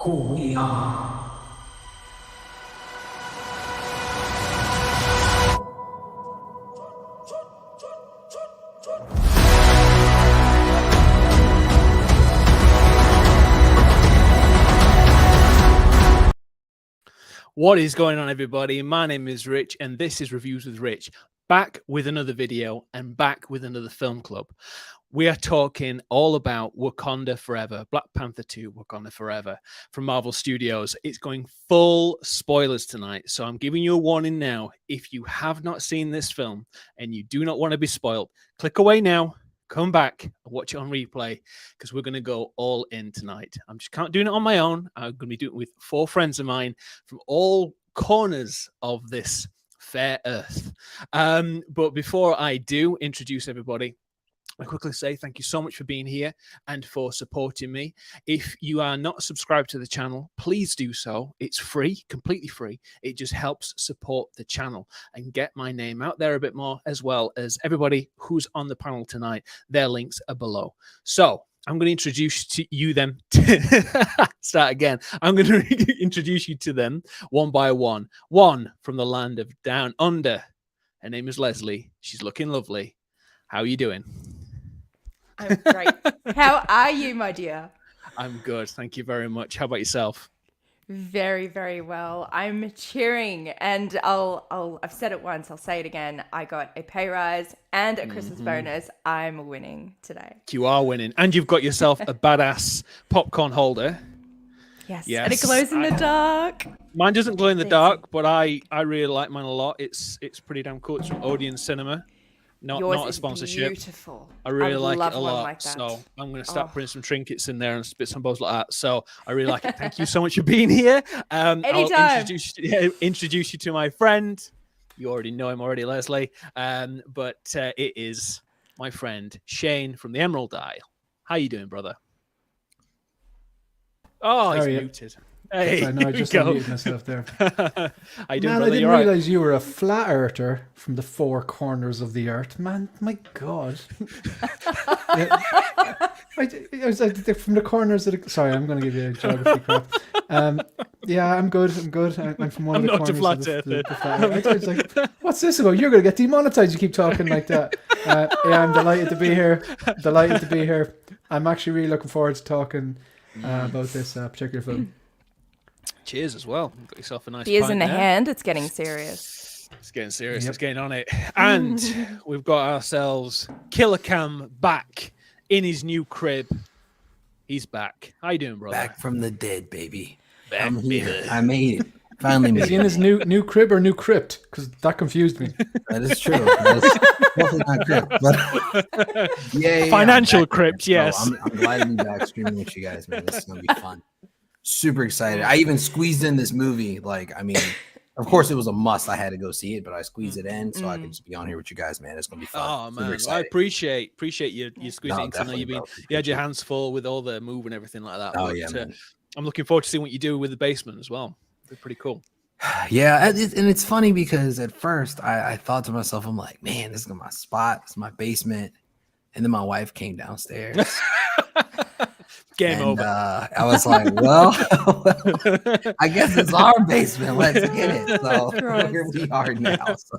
Gurira. What is going on, everybody? My name is Rich, and this is Reviews with Rich. Back with another video and back with another film club. We are talking all about Wakanda Forever, Black Panther 2, Wakanda Forever from Marvel Studios. It's going full spoilers tonight, so I'm giving you a warning now. If you have not seen this film and you do not want to be spoiled, click away now. Come back and watch it on replay because we're going to go all in tonight. I'm just can't doing it on my own. I'm going to be doing it with 4 friends of mine from all corners of this fair earth. But before I do introduce everybody, I quickly say thank you so much for being here and for supporting me. If you are not subscribed to the channel, please do so. It's free, completely free. It just helps support the channel and get my name out there a bit more, as well as everybody who's on the panel tonight. Their links are below. So I'm going to introduce to you them. Start again. I'm going to introduce you to them one by one. One from the land of down under. Her name is Leslie. She's looking lovely. How are you doing? I'm great. How are you, my dear? I'm good. Thank you very much. How about yourself? Very, very well. I'm cheering, and I've said it once, I'll say it again. I got a pay rise and a Christmas bonus. I'm winning today. You are winning. And you've got yourself a badass popcorn holder. Yes. And it glows in the dark. Mine doesn't glow in the dark, but I really like mine a lot. It's pretty damn cool. It's from Odeon Cinema. Not a sponsorship. Beautiful. I really like it a lot. Like so I'm going to start putting some trinkets in there and bits and bobs like that. So I really like it. Thank you so much for being here. Anytime. I'll introduce you to my friend. You already know him already, Leslie. But it is my friend Shane from the Emerald Isle. How you doing, brother? Oh, he's muted. Hey, no, I just unmuted myself there. I didn't realize you were a flat earther from the 4 corners of the earth, man. My God. I was from the corners of the. Sorry, I'm going to give you a geography crap. Yeah, I'm good. I'm from one of the corners of the flat earth. I was like, what's this about? You're going to get demonetized. You keep talking like that. Yeah, I'm delighted to be here. I'm actually really looking forward to talking about this particular film. Cheers as well. Got yourself a nice Beers pint in the there. hand. It's getting serious. It's getting serious. Yep. It's getting on it. And we've got ourselves Killer Cam back in his new crib. He's back. How you doing, brother? Back from the dead, baby. I'm here. I made it. Finally made it. Is he in his new crib or new crypt? Because that confused me. That is true. That's definitely not crypt. But yeah, financial crypt, yes. So I'm glad to be back streaming with you guys, man. This is going to be fun. Super excited. I even squeezed in this movie. Of course, it was a must. I had to go see it, but I squeezed it in so I could just be on here with you guys, man. It's gonna be fun. Oh man, I appreciate you squeezing. I know you had your hands full with all the move and everything like that. Oh but, yeah, man. I'm looking forward to seeing what you do with the basement as well. It's pretty cool. Yeah, and it's funny because at first I thought to myself, I'm like, man, this is my spot. This is my basement. And then my wife came downstairs. Game over. I was like, well, I guess it's our basement. Let's get it. So here we are now. So,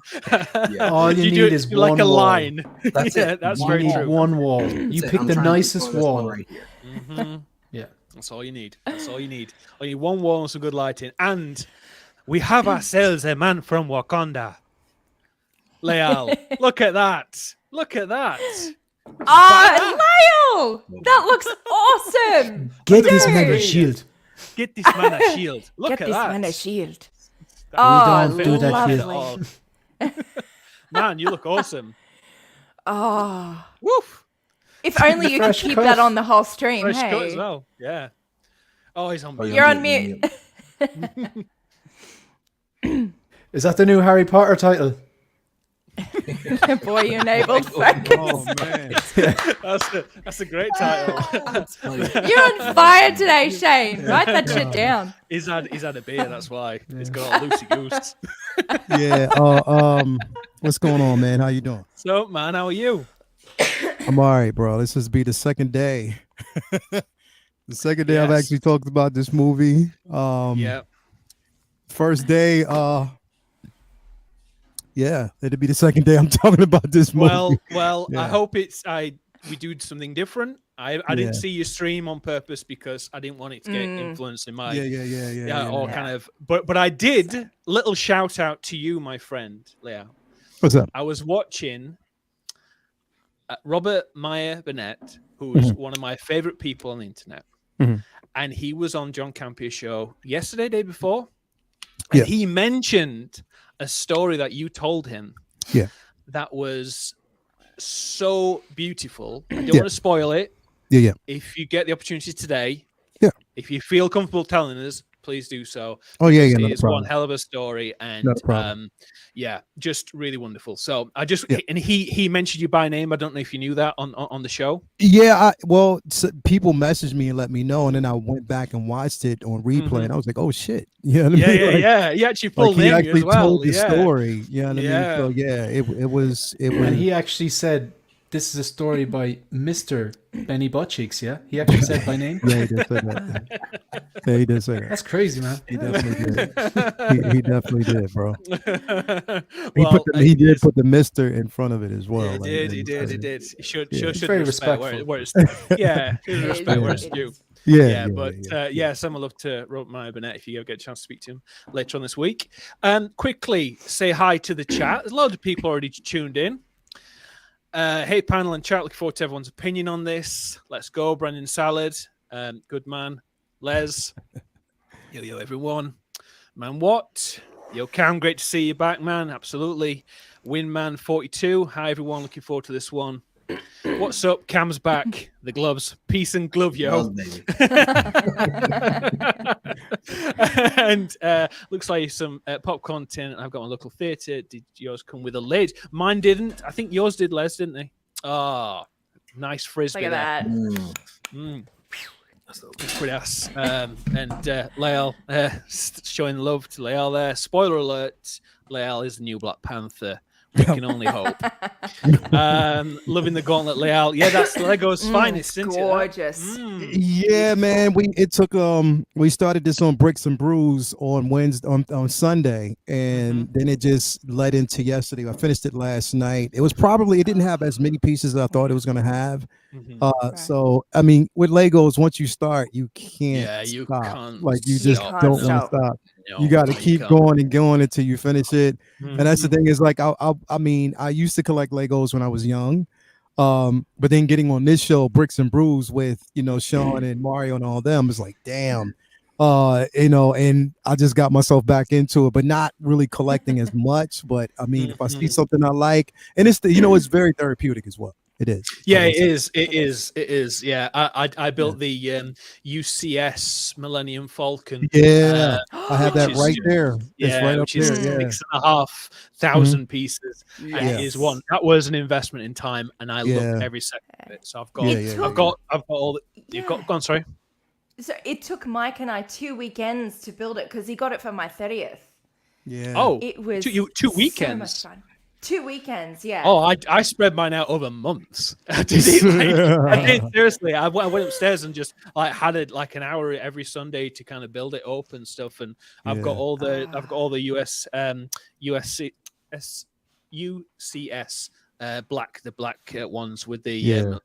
yeah. All you need is one like a wall. line. That's it. That's you very need true. One wall. You pick the nicest wall right here. Mm-hmm. Yeah, that's all you need. That's all you need. You need one wall and some good lighting. And we have ourselves a man from Wakanda. Leal, look at that. Look at that. Lyle! That looks awesome. Get this man a shield. Get this man a shield. Look Get at this that. man a shield. We don't do that lovely. here. Man, you look awesome. Oh. Woof. If only you could keep that on the whole stream. Fresh cut Hey. as well. Yeah. Oh, he's on mute. You're on mute. Is that the new Harry Potter title? Boy, you enabled focus. Oh man, that's a great title. You're on fire today, Shane. Write that shit down. He's had a beer, that's why. He's got all loosey goose. Yeah. What's going on, man? How you doing? So, man, how are you? I'm all right, bro. This is be the second day The second day I've actually talked about this movie. First day, it'd be the second day I'm talking about this movie. Well, I hope we do something different. I didn't see your stream on purpose because I didn't want it to get influenced in my kind of. But I did. Little shout out to you, my friend Leo. What's up? I was watching Robert Meyer Burnett, who's one of my favorite people on the internet, and he was on John Campia's show yesterday, day before, and he mentioned a story that you told him. That was so beautiful. I don't want to spoil it. If you get the opportunity today, if you feel comfortable telling us, please do so. It's one hell of a story, and just really wonderful. So and he mentioned you by name. I don't know if you knew that on the show. People messaged me and let me know, and then I went back and watched it on replay, and I was like, oh shit, you know what I mean? He actually pulled he actually as well. told the story, you know what I mean? So it was, and he actually said, this is a story by Mr. Benny Buttcheeks, He actually said by name? Yeah, he did say that. Yeah, he did say that. That's crazy, man. He definitely did. He definitely did, bro. He did put the Mr. in front of it as well. He did. He should very respect respectful. where it's respect where it's due. Some love to Robert Meyer Burnett if you ever get a chance to speak to him later on this week. Quickly say hi to the chat. There's a lot of people already tuned in. Hey, panel and chat. Looking forward to everyone's opinion on this. Let's go, Brendan Salad. Good man. Les. Yo, everyone. Man, what? Yo, Cam, great to see you back, man. Absolutely. Winman42. Hi, everyone. Looking forward to this one. What's up? Cam's back. The gloves. Peace and glove, yo. And looks like some pop content. I've got my local theatre. Did yours come with a lid? Mine didn't. I think yours did, Les, didn't they? Oh, nice frisbee. Look at that. Pretty ass. And Lael, showing love to Lael there. Spoiler alert, Lael is the new Black Panther. We can only hope. Loving the gauntlet layout. Yeah, that's Lego's finest, isn't gorgeous. Yeah, man. We started this on Bricks and Brews on Wednesday, on Sunday, and then it just led into yesterday. I finished it last night. It didn't have as many pieces as I thought it was going to have. So I mean, with Legos, once you start, you can't stop. Can't you just don't want to stop. No, you got to keep going and going until you finish it. And that's the thing is, like, I mean, I used to collect Legos when I was young, but then getting on this show, Bricks and Brews, with Sean and Mario and all them, is like, damn, and I just got myself back into it, but not really collecting as much. But I mean, if I see something I like, and it's it's very therapeutic as well. It is. Yeah, it is. Yeah, I built the UCS Millennium Falcon. Yeah, I have that right there. It's right up there. 6,500 pieces. And it is one that was an investment in time, and I loved every second of it. So I've got all the. You've got. Go on, sorry. So it took Mike and I 2 weekends to build it because he got it for my 30th. Yeah. Oh, it was two weekends. So much fun. 2 weekends, yeah. Oh, I spread mine out over months. I did seriously. I went upstairs and just had it like an hour every Sunday to kind of build it up and stuff. And I've got all the UCS black ones with the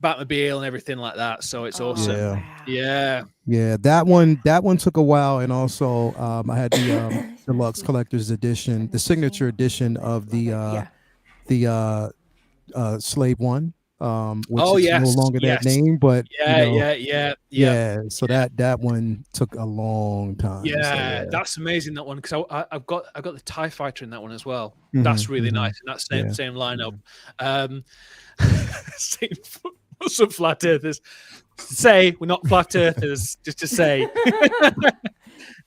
Batmobile and everything like that. So it's awesome. Yeah. That one took a while, and also I had the deluxe collector's edition, the signature edition of the Slave One, which is no longer that name, but yeah. So that one took a long time. Yeah, that's amazing, that one, because I've got the TIE Fighter in that one as well. That's really nice, and that's same lineup. Some flat earthers say we're not flat earthers, just to say.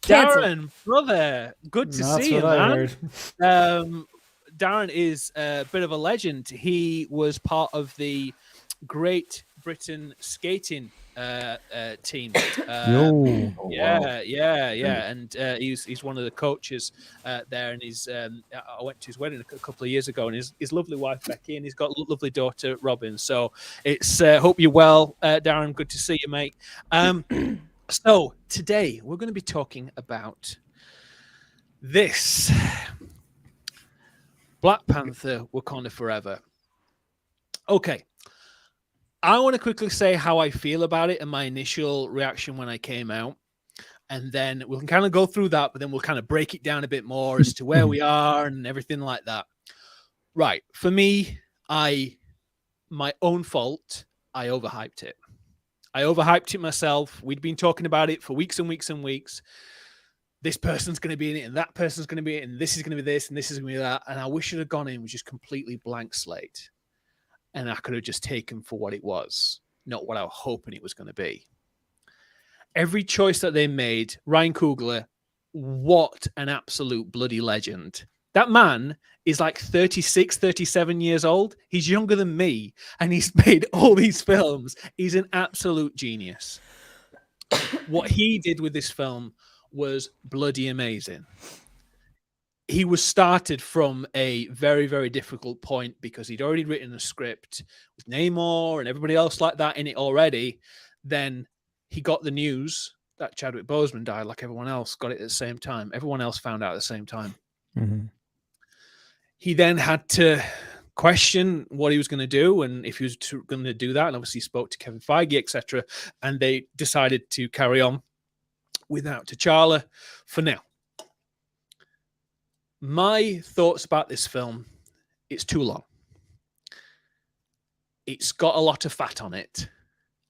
Darren, brother, good to see you, man. Darren is a bit of a legend. He was part of the great Britain skating team. And he's one of the coaches there, and he's I went to his wedding a couple of years ago, and his lovely wife Becky, and he's got a lovely daughter Robin. So it's hope you're well, Darren. Good to see you, mate. So today we're going to be talking about this Black Panther Wakanda Forever. Okay. I want to quickly say how I feel about it and my initial reaction when I came out. And then we'll kind of go through that, but then we'll kind of break it down a bit more as to where we are and everything like that. Right. For me, my own fault, I overhyped it. I overhyped it myself. We'd been talking about it for weeks and weeks and weeks. This person's going to be in it, and that person's going to be in it, and this is going to be this, and this is going to be that. And I wish it had gone in with just completely blank slate. And I could have just taken for what it was, not what I was hoping it was going to be. Every choice that they made, Ryan Coogler, what an absolute bloody legend. That man is like 36, 37 years old. He's younger than me, and he's made all these films. He's an absolute genius. What he did with this film was bloody amazing. He was started from a very, very difficult point because he'd already written a script with Namor and everybody else like that in it already. Then he got the news that Chadwick Boseman died, like everyone else got it at the same time. Everyone else found out at the same time. Mm-hmm. He then had to question what he was going to do and if he was going to do that. And obviously he spoke to Kevin Feige, etc. And they decided to carry on without T'Challa for now. My thoughts about this film, it's too long. It's got a lot of fat on it.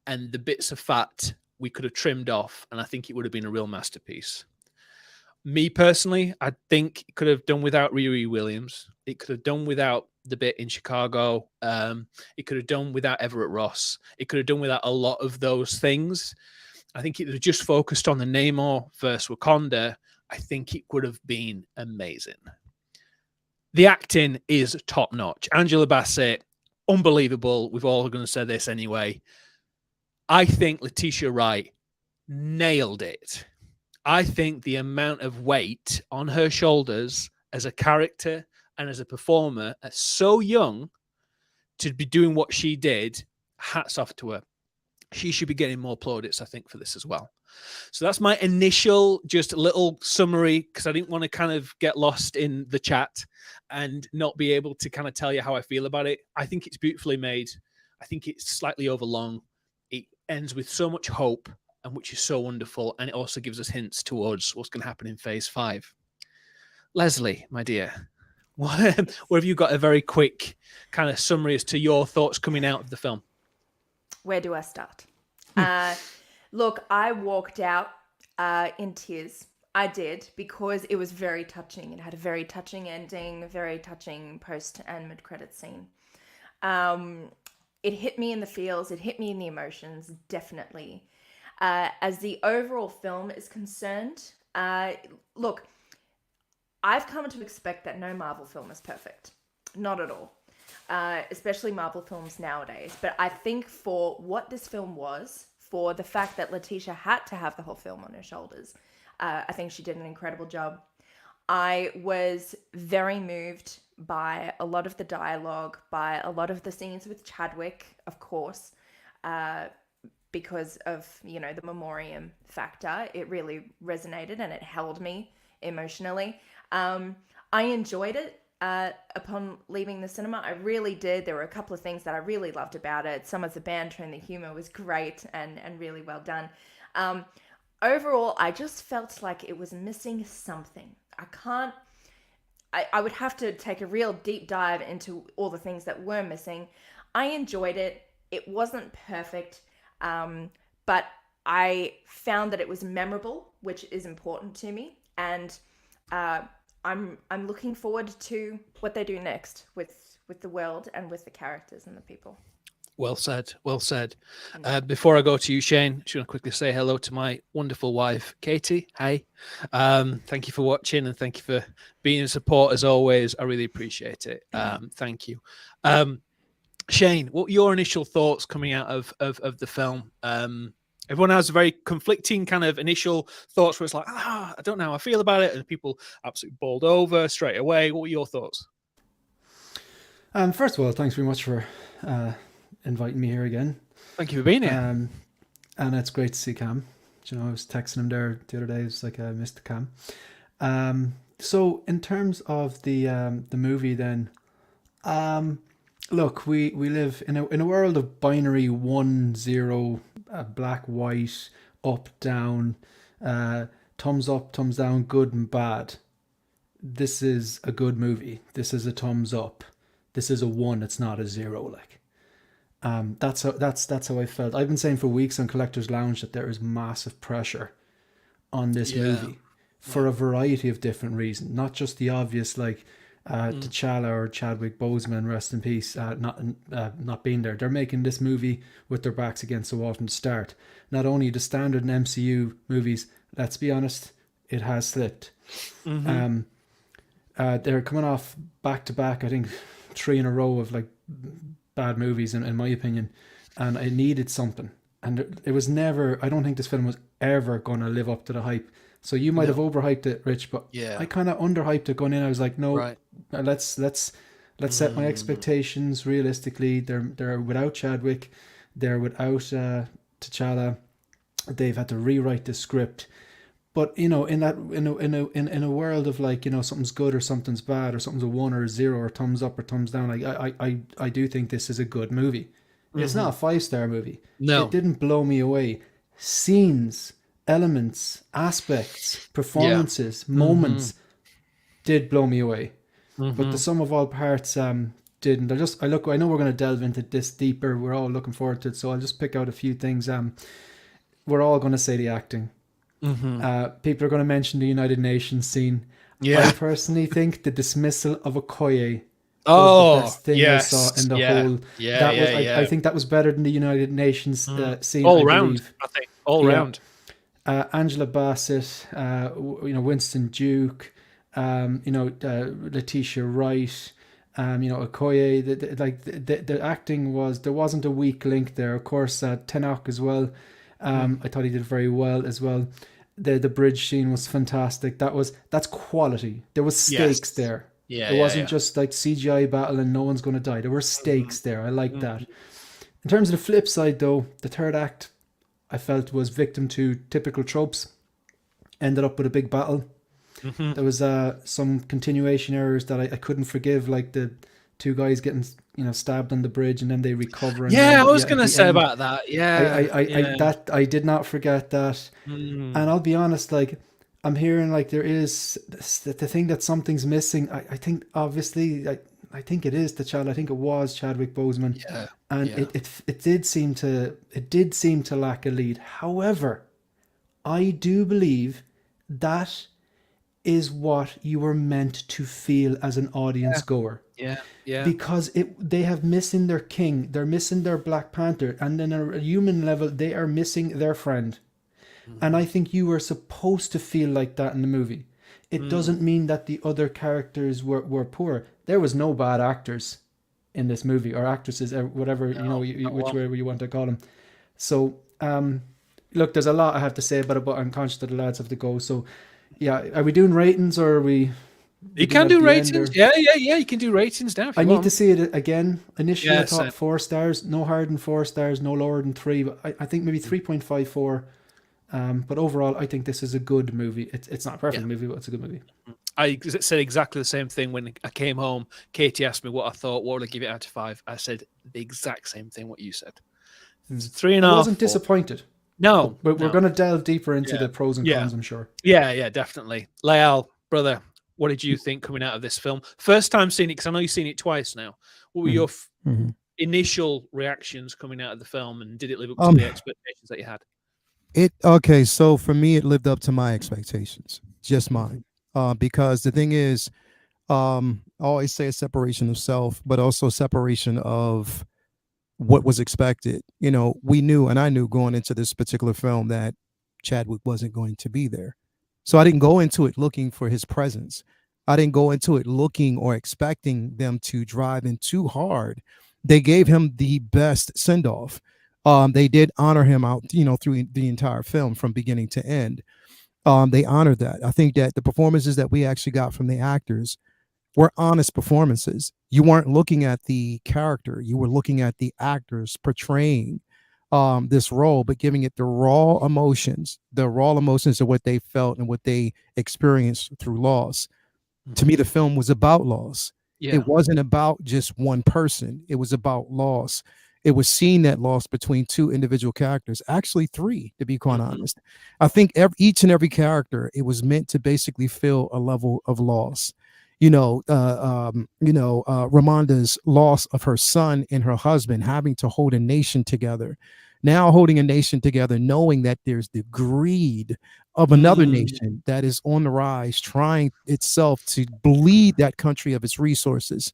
And the bits of fat we could have trimmed off, and I think it would have been a real masterpiece. Me personally, I think it could have done without Riri Williams. It could have done without the bit in Chicago. It could have done without Everett Ross. It could have done without a lot of those things. I think it would have just focused on the Namor versus Wakanda. I think it would have been amazing. The acting is top notch. Angela Bassett, unbelievable. We've all going to say this anyway. I think Letitia Wright nailed it. I think the amount of weight on her shoulders as a character and as a performer at so young to be doing what she did, hats off to her. She should be getting more plaudits, I think, for this as well. So that's my initial just little summary because I didn't want to kind of get lost in the chat and not be able to kind of tell you how I feel about it. I think it's beautifully made. I think it's slightly overlong. It ends with so much hope, and which is so wonderful. And it also gives us hints towards what's going to happen in phase 5. Leslie, my dear, what have you got a very quick kind of summary as to your thoughts coming out of the film? Where do I start? Look, I walked out in tears. I did, because it was very touching. It had a very touching ending, a very touching post and mid-credit scene. It hit me in the feels. It hit me in the emotions, definitely. As the overall film is concerned, look, I've come to expect that no Marvel film is perfect. Not at all. Especially Marvel films nowadays. But I think for what this film was, for the fact that Letitia had to have the whole film on her shoulders, I think she did an incredible job. I was very moved by a lot of the dialogue, by a lot of the scenes with Chadwick, of course, because of, you know, the memoriam factor. It really resonated and it held me emotionally. I enjoyed it. Upon leaving the cinema, I really did. There were a couple of things that I really loved about it. Some of the banter and the humor was great and really well done. Overall, I just felt like it was missing something. I would have to take a real deep dive into all the things that were missing. I enjoyed it. It wasn't perfect, but I found that it was memorable, which is important to me. And I'm looking forward to what they do next with the world and with the characters and the people. Well said. Well said. Before I go to you, Shane, just want to quickly say hello to my wonderful wife, Katie. Hi. Thank you for watching and thank you for being a support as always. I really appreciate it. Thank you. Shane, what were your initial thoughts coming out of the film? Everyone has very conflicting kind of initial thoughts where it's like, I don't know how I feel about it, and people absolutely bowled over straight away. What were your thoughts? First of all, thanks very much for inviting me here again. Thank you for being here. And it's great to see Cam. You know, I was texting him there the other day. It was like I missed the Cam. So in terms of the movie, then, look, we live in a world of binary 1-0, black white, up down, thumbs up, thumbs down, good and bad. This is a good movie. This is a thumbs up. This is a 1. It's not a 0. Like, that's how I felt. I've been saying for weeks on Collector's Lounge that there is massive pressure on this movie for a variety of different reasons, not just the obvious, like T'Challa or Chadwick Boseman, rest in peace, not being there. They're making this movie with their backs against the wall from the start. Not only the standard in MCU movies, let's be honest, it has slipped. They're coming off back to back, I think 3 in a row of like bad movies in my opinion, and it needed something, and it was never, I don't think this film was ever going to live up to the hype. So you might have overhyped it, Rich, but I kind of underhyped it going in. I was like, no, let's set my expectations realistically. They're without Chadwick, they're without T'Challa. They've had to rewrite the script. But you know, in a world of like, you know, something's good or something's bad or something's a 1 or a 0 or thumbs up or thumbs down, like I do think this is a good movie. It's not a 5-star movie. No, it didn't blow me away. Scenes, elements, aspects, performances, moments did blow me away. But the sum of all parts didn't. I know we're going to delve into this deeper. We're all looking forward to it. So I'll just pick out a few things. We're all going to say the acting. People are going to mention the United Nations scene. I personally think the dismissal of Okoye was the best thing I saw in the whole. I think that was better than the United Nations scene. All round, I think. All round. Angela Bassett, Winston Duke, Letitia Wright, Okoye. The acting was, there wasn't a weak link there. Of course, Tenok as well. I thought he did very well as well. The bridge scene was fantastic. That's quality. There was stakes there. It wasn't just like CGI battle and no one's going to die. There were stakes there. I like that. In terms of the flip side, though, the third act, I felt, was victim to typical tropes. Ended up with a big battle. There was some continuation errors that I couldn't forgive, like the two guys getting stabbed on the bridge and then they recover. And I was going to say about that. I did not forget that. And I'll be honest, like, I'm hearing like there is the thing that something's missing. I think obviously I think it is T'Challa. I think it was Chadwick Boseman. It did seem to lack a lead. However, I do believe that is what you were meant to feel as an audience goer. Because they have missing their king, they're missing their Black Panther, and then on a human level, they are missing their friend. And I think you were supposed to feel like that in the movie. It doesn't mean that the other characters were poor. There was no bad actors in this movie, or actresses, or whatever, which way you want to call them. So, look, there's a lot I have to say about it, but I'm conscious that the lads have to go. So, are we doing ratings, or are we... You can do ratings. You can do ratings now. I need to see it again. Initially, I thought 4 stars, no higher than 4 stars, no lower than 3. But I think maybe 3.54. But overall, I think this is a good movie. It's not a perfect movie, but it's a good movie. I said exactly the same thing when I came home. Katie asked me what I thought. What would I give it out of 5? I said the exact same thing what you said. 3.5. I wasn't disappointed. No, but we're going to delve deeper into the pros and cons, I'm sure. Yeah, definitely. Lael, brother, what did you think coming out of this film? First time seeing it, because I know you've seen it twice now. What were your initial reactions coming out of the film, and did it live up to the expectations that you had? So for me, it lived up to my expectations, just mine. Because the thing is, I always say a separation of self, but also separation of what was expected. We knew, and I knew going into this particular film, that Chadwick wasn't going to be there. So I didn't go into it looking for his presence. I didn't go into it looking or expecting them to drive in too hard They gave him the best send off. They did honor him out, through the entire film from beginning to end. They honored that. I think that the performances that we actually got from the actors were honest performances. You weren't looking at the character, you were looking at the actors portraying this role, but giving it the raw emotions of what they felt and what they experienced through loss. To me, the film was about loss. It wasn't about just one person. It was about loss. It was seeing that loss between two individual characters, actually three, to be quite honest. I think each and every character, it was meant to basically feel a level of loss. Ramonda's loss of her son and her husband, having to hold a nation together. Now holding a nation together, knowing that there's the greed of another nation that is on the rise, trying itself to bleed that country of its resources.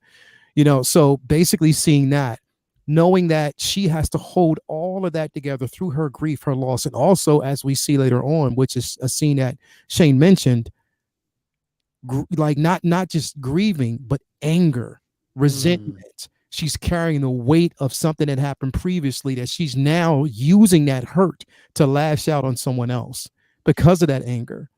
So basically seeing that, knowing that she has to hold all of that together through her grief, her loss, and also, as we see later on, which is a scene that Shane mentioned, like not just grieving, but anger, resentment. She's carrying the weight of something that happened previously, that she's now using that hurt to lash out on someone else because of that anger.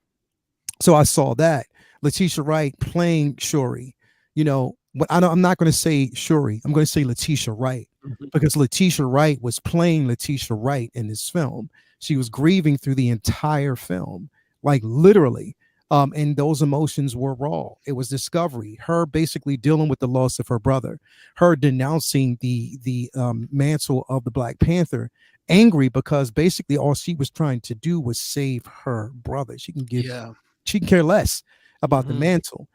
So I saw that. Letitia Wright playing Shuri, but I'm not going to say Shuri. I'm going to say Letitia Wright, because Letitia Wright was playing Letitia Wright in this film. She was grieving through the entire film, like literally. And those emotions were raw. It was discovery, her basically dealing with the loss of her brother, her denouncing the mantle of the Black Panther, angry because basically all she was trying to do was save her brother. She can care less about the mantle.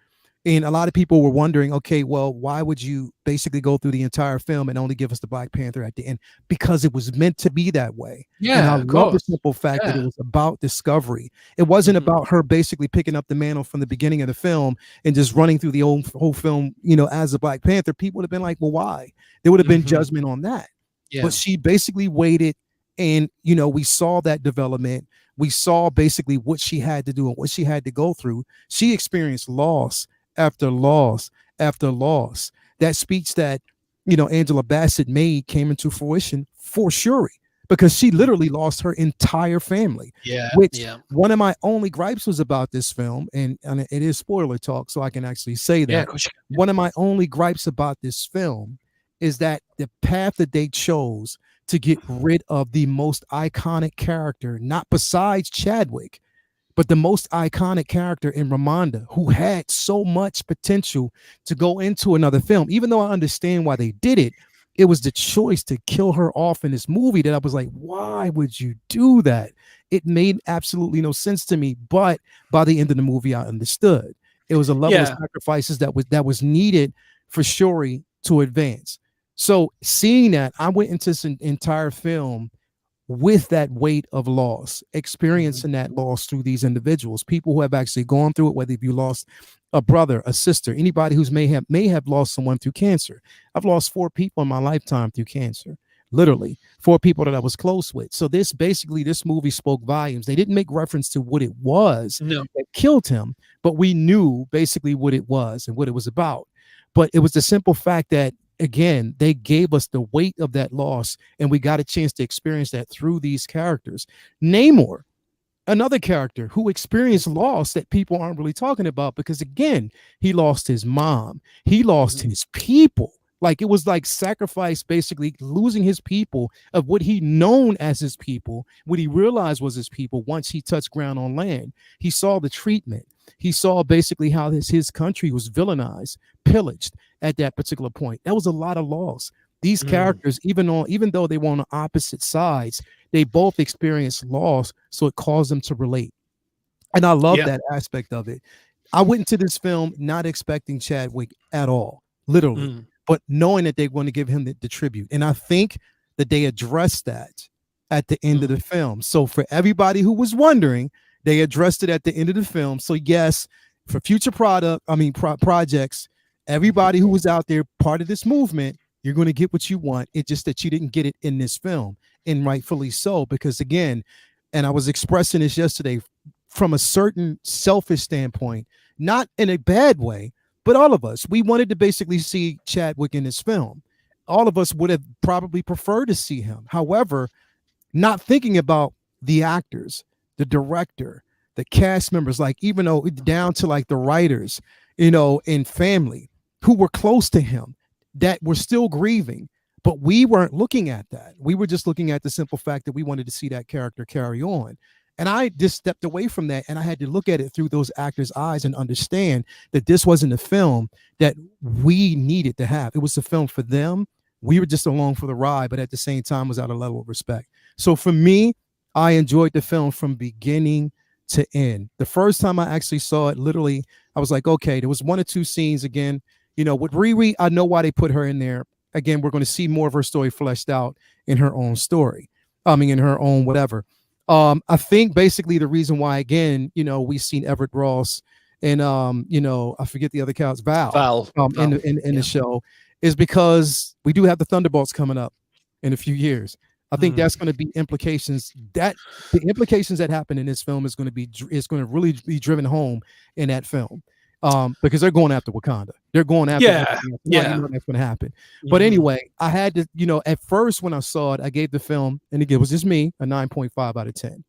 And a lot of people were wondering, okay, well, why would you basically go through the entire film and only give us the Black Panther at the end? Because it was meant to be that way. And I love the simple fact that it was about discovery. It wasn't about her basically picking up the mantle from the beginning of the film and just running through the whole film, as a Black Panther. People would have been like, well, why? There would have been judgment on that. But she basically waited, and, we saw that development. We saw basically what she had to do and what she had to go through. She experienced loss after loss after loss. That speech that Angela Bassett made came into fruition for Shuri, because she literally lost her entire family. One of my only gripes was about this film, and it is spoiler talk, so I can actually say that. One of my only gripes about this film is that the path that they chose to get rid of the most iconic character, not besides Chadwick, but the most iconic character in Ramonda, who had so much potential to go into another film. Even though I understand why they did it, it was the choice to kill her off in this movie that I was like, why would you do that? It made absolutely no sense to me. But by the end of the movie, I understood. It was a level of sacrifices that was needed for Shuri to advance. So seeing that, I went into this entire film with that weight of loss, experiencing that loss through these individuals, people who have actually gone through it, whether you lost a brother, a sister, anybody who's may have lost someone through cancer. I've lost 4 people in my lifetime through cancer, literally 4 people that I was close with. So this movie spoke volumes. They didn't make reference to what it was that killed him, but we knew basically what it was and what it was about. But it was the simple fact that, again, they gave us the weight of that loss, and we got a chance to experience that through these characters. Namor, another character who experienced loss that people aren't really talking about, because, again, he lost his mom. He lost his people. Like, it was like sacrifice, basically losing his people, of what he known as his people, what he realized was his people once he touched ground on land. He saw the treatment. He saw basically how his country was villainized, pillaged at that particular point. That was a lot of loss. These characters, even though they were on opposite sides, they both experienced loss, so it caused them to relate. And I love that aspect of it. I went into this film not expecting Chadwick at all, literally, but knowing that they want to give him the tribute. And I think that they addressed that at the end of the film. So for everybody who was wondering, they addressed it at the end of the film. So yes, for future projects, everybody who was out there part of this movement, you're going to get what you want. It's just that you didn't get it in this film, and rightfully so, because, again, and I was expressing this yesterday, from a certain selfish standpoint, not in a bad way, but all of us, we wanted to basically see Chadwick in this film. all of us would have probably preferred to see him. However, not thinking about the actors, the director, the cast members, like even though down to like the writers, and family who were close to him that were still grieving, but we weren't looking at that. We were just looking at the simple fact that we wanted to see that character carry on. And I just stepped away from that, and I had to look at it through those actors' eyes and understand that this wasn't a film that we needed to have. It was a film for them. We were just along for the ride, but at the same time was at a level of respect. So for me, I enjoyed the film from beginning to end. The first time I actually saw it, literally, I was like, okay, there was 1 or 2 scenes again. With Riri, I know why they put her in there. Again, we're going to see more of her story fleshed out in her own story. In her own whatever. I think basically the reason why, again, we've seen Everett Ross and I forget the other character, Val. In the show, is because we do have the Thunderbolts coming up in a few years. I think that's going to be implications that the implications that happen in this film is going to really be driven home in that film. Because they're going after Wakanda. They're going after that's going to happen. But anyway, I had to, at first when I saw it, I gave the film, and again, it was just me, a 9.5 out of 10.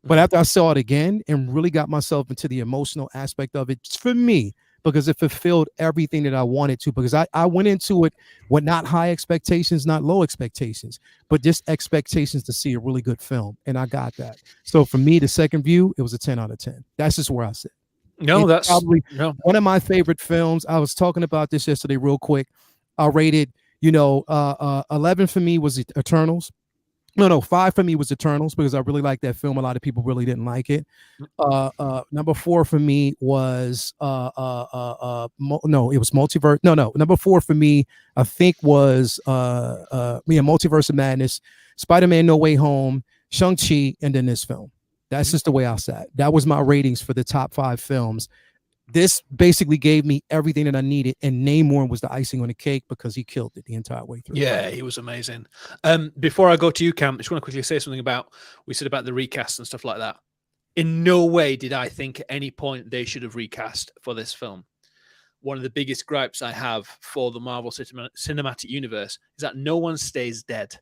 But after I saw it again and really got myself into the emotional aspect of it, for me, because it fulfilled everything that I wanted to, because I went into it with not high expectations, not low expectations, but just expectations to see a really good film. And I got that. So for me, the second view, it was a 10 out of 10. That's just where I sit. No, it's that's probably one of my favorite films. I was talking about this yesterday real quick. I rated, 11 for me was Eternals. No, 5 for me was Eternals because I really liked that film. A lot of people really didn't like it. Number 4 for me was it was Multiverse. No. Number 4 for me, I think was Multiverse of Madness, Spider-Man No Way Home, Shang-Chi, and then this film. That's just the way I sat. That was my ratings for the top 5 films. This basically gave me everything that I needed, and Namor was the icing on the cake because he killed it the entire way through. Yeah, he was amazing. Before I go to you, Cam, I just want to quickly say something about we said about the recast and stuff like that. In no way did I think at any point they should have recast for this film. One of the biggest gripes I have for the Marvel Cinematic Universe is that no one stays dead.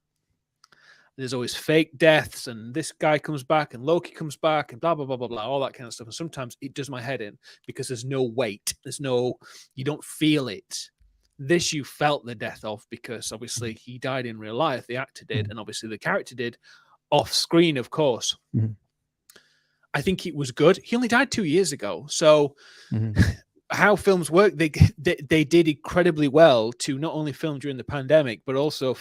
There's always fake deaths, and this guy comes back, and Loki comes back, and blah, blah, blah, blah, blah, all that kind of stuff. And sometimes it does my head in because there's no weight. You don't feel it. This you felt the death of because obviously he died in real life, the actor did, and obviously the character did off screen, of course. I think it was good. He only died 2 years ago. So how films work, they did incredibly well to not only film during the pandemic, but also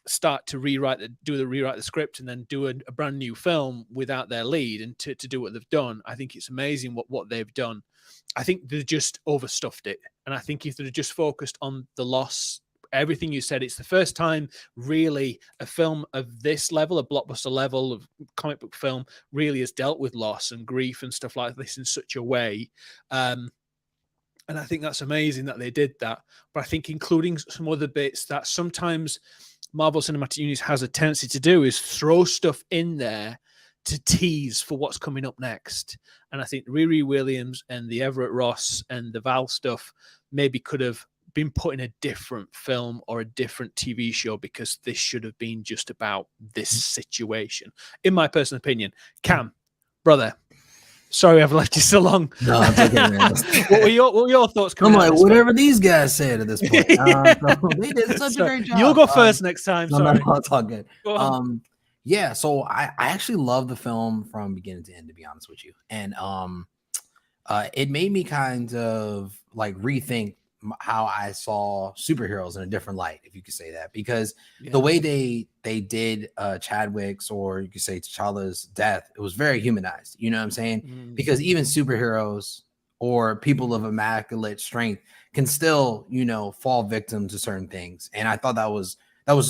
start to rewrite the script and then do a brand new film without their lead and to do what they've done. I think it's amazing what they've done. I think they just overstuffed it. And I think if they'd just focused on the loss, everything you said, it's the first time really a film of this level, a blockbuster level of comic book film, really has dealt with loss and grief and stuff like this in such a way. And I think that's amazing that they did that. But I think including some other bits that sometimes Marvel Cinematic Universe has a tendency to do is throw stuff in there to tease for what's coming up next. And I think Riri Williams and the Everett Ross and the Val stuff maybe could have been put in a different film or a different TV show because this should have been just about this situation, in my personal opinion. Cam, brother, sorry I've left you so long. No, it's okay, man. What were your thoughts? I'm like, whatever these guys said at this point. They did such a great job. You'll go first next time. Sorry. No, it's all good. Yeah, so I actually love the film from beginning to end, to be honest with you. And it made me kind of like rethink how I saw superheroes in a different light, if you could say that, because the way they did Chadwick's, or you could say T'Challa's death, it was very humanized. You know what I'm saying? Because even superheroes or people of immaculate strength can still, fall victim to certain things. And I thought that was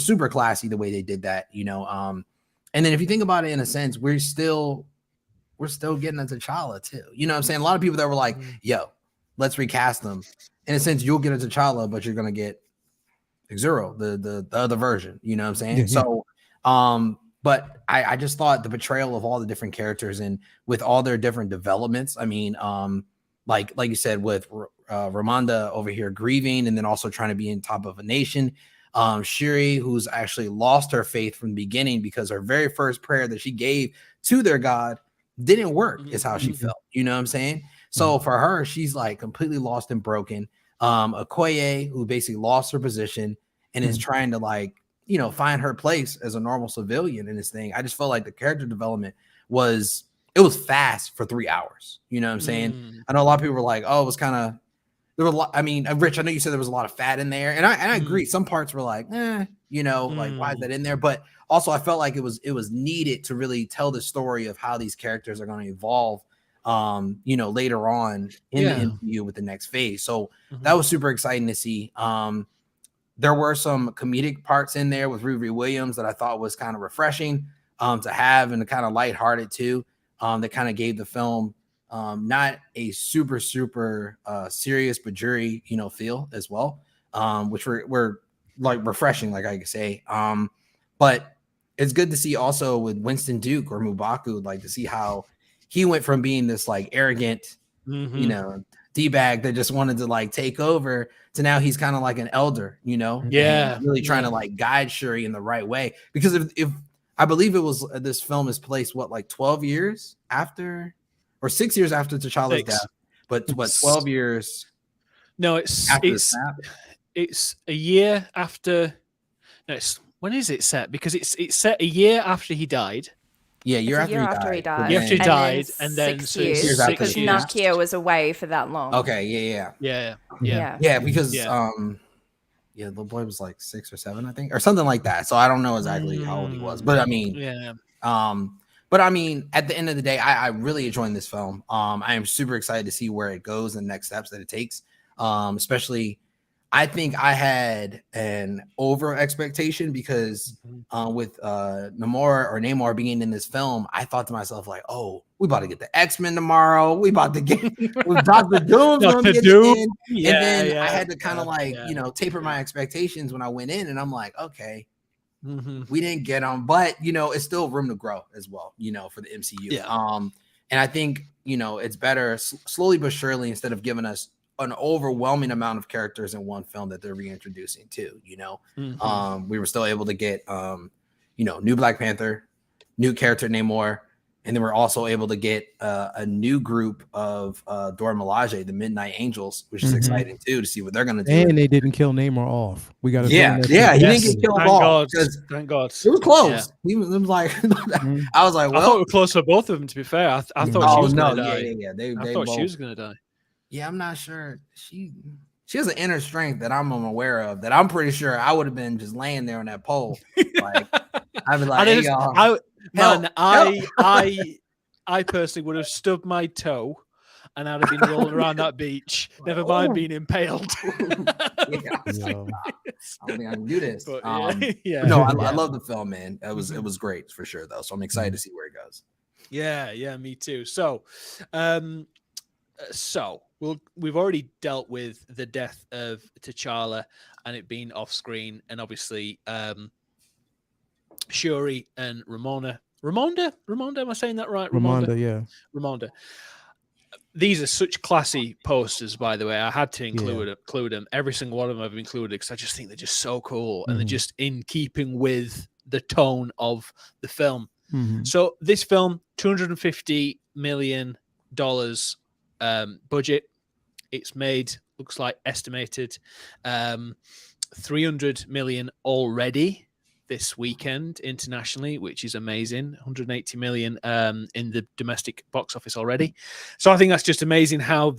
super classy the way they did that. And then if you think about it in a sense, we're still getting a T'Challa too. You know what I'm saying? A lot of people that were like, yo, let's recast them. In a sense, you'll get a T'Challa, but you're going to get Zero, the other version. You know what I'm saying? So, but I just thought the portrayal of all the different characters and with all their different developments. I mean, like you said, with Ramonda over here grieving and then also trying to be in top of a nation. Shuri, who's actually lost her faith from the beginning because her very first prayer that she gave to their God didn't work, is how she felt. You know what I'm saying? So for her, she's like completely lost and broken. Okoye, who basically lost her position and is trying to like, you know, find her place as a normal civilian in this thing. I just felt like the character development was fast for 3 hours. You know what I'm saying? I know a lot of people were like, oh, it was kind of, there were a lot. I mean, Rich, I know you said there was a lot of fat in there, and I agree. Some parts were like, you know, like why is that in there? But also, I felt like it was needed to really tell the story of how these characters are going to evolve, you know, later on in the MCU with the next phase. So that was super exciting to see. There were some comedic parts in there with Riri Williams that I thought was kind of refreshing to have, and kind of lighthearted too. That kind of gave the film not a super serious but jury, you know, feel as well, which were like refreshing, like I could say. But it's good to see also with Winston Duke or M'Baku, like to see how he went from being this like arrogant, you know, D-bag that just wanted to like take over to now he's kind of like an elder, you know, really trying to like guide Shuri in the right way. Because if I believe it was this film is placed like 12 years after or 6 years after T'Challa's death, but what 12 years? No, it's a year after. No, when is it set? Because it's set a year after he died. Yeah, a year after he died. Year after he died, and then 6 years because Nakia was away for that long. Okay, yeah, because the boy was like 6 or 7, I think, or something like that. So I don't know exactly how old he was, but I mean, but I mean, at the end of the day, I really enjoyed this film. I am super excited to see where it goes and the next steps that it takes. Especially, I think I had an over expectation because with Namor being in this film, I thought to myself like, oh, we about to get the X-Men tomorrow. We about to get with Dr. Doom's gonna get in. And then I had to kind of like, you know, taper my expectations when I went in, and I'm like, okay. We didn't get them, but you know, it's still room to grow as well, you know, for the MCU. And I think, you know, it's better slowly but surely, instead of giving us an overwhelming amount of characters in one film that they're reintroducing too, you know. We were still able to get you know, new Black Panther, new character Namor, and then we're also able to get a new group of Dora Milaje, the Midnight Angels, which is exciting too to see what they're gonna do. And they didn't kill Namor off. We got to he didn't get killed off. Thank God. It was close. It was like I was like, well, I thought it was close for both of them. To be fair, I thought she was gonna die. They thought both, she was gonna die. Yeah, I'm not sure. She has an inner strength that I'm unaware of. That I'm pretty sure I would have been just laying there on that pole. Like I'd be like, hey, y'all. I personally would have stubbed my toe and I'd have been rolling around that beach. Never mind being impaled. I don't think I can do this. But, no, I love the film, man. It was great for sure, though. So I'm excited to see where it goes. Yeah, me too. So, we've already dealt with the death of T'Challa and it being off screen, and obviously Shuri and Ramonda, am I saying that right? Ramonda. These are such classy posters, by the way. I had to include them. Every single one of them I've included because I just think they're just so cool and they're just in keeping with the tone of the film. So this film, $250 million budget. It's made, looks like estimated, 300 million already this weekend internationally, which is amazing. 180 million in the domestic box office already. So I think that's just amazing how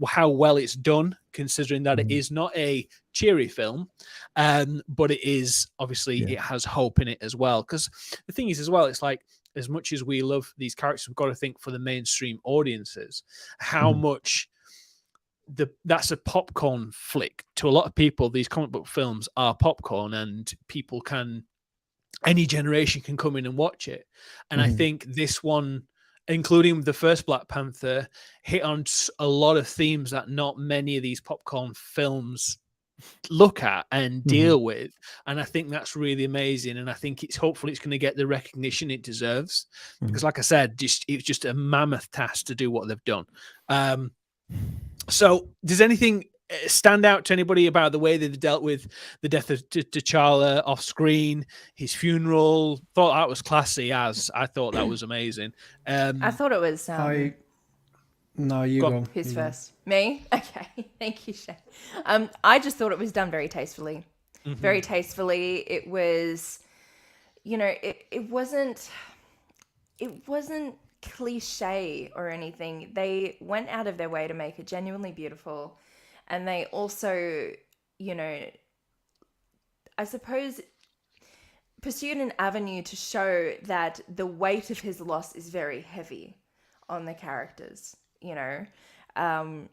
how well it's done, considering that it is not a cheery film, but it is obviously it has hope in it as well. Because the thing is as well, it's like, as much as we love these characters, we've got to think for the mainstream audiences how much that's a popcorn flick to a lot of people. These comic book films are popcorn, and people any generation can come in and watch it. And I think this one, including the first Black Panther, hit on a lot of themes that not many of these popcorn films look at and deal with, and I think that's really amazing. And I think hopefully it's going to get the recognition it deserves, because like I said, it's just a mammoth task to do what they've done. So, does anything stand out to anybody about the way they dealt with the death of T'Challa off screen, his funeral? Thought that was classy. As I thought that was amazing. I thought it was. No, you go. Who's first? Me? Okay. Thank you, Shane. I just thought it was done very tastefully. Very tastefully. It was, it wasn't cliche or anything. They went out of their way to make it genuinely beautiful. And they also, I suppose, pursued an avenue to show that the weight of his loss is very heavy on the characters. The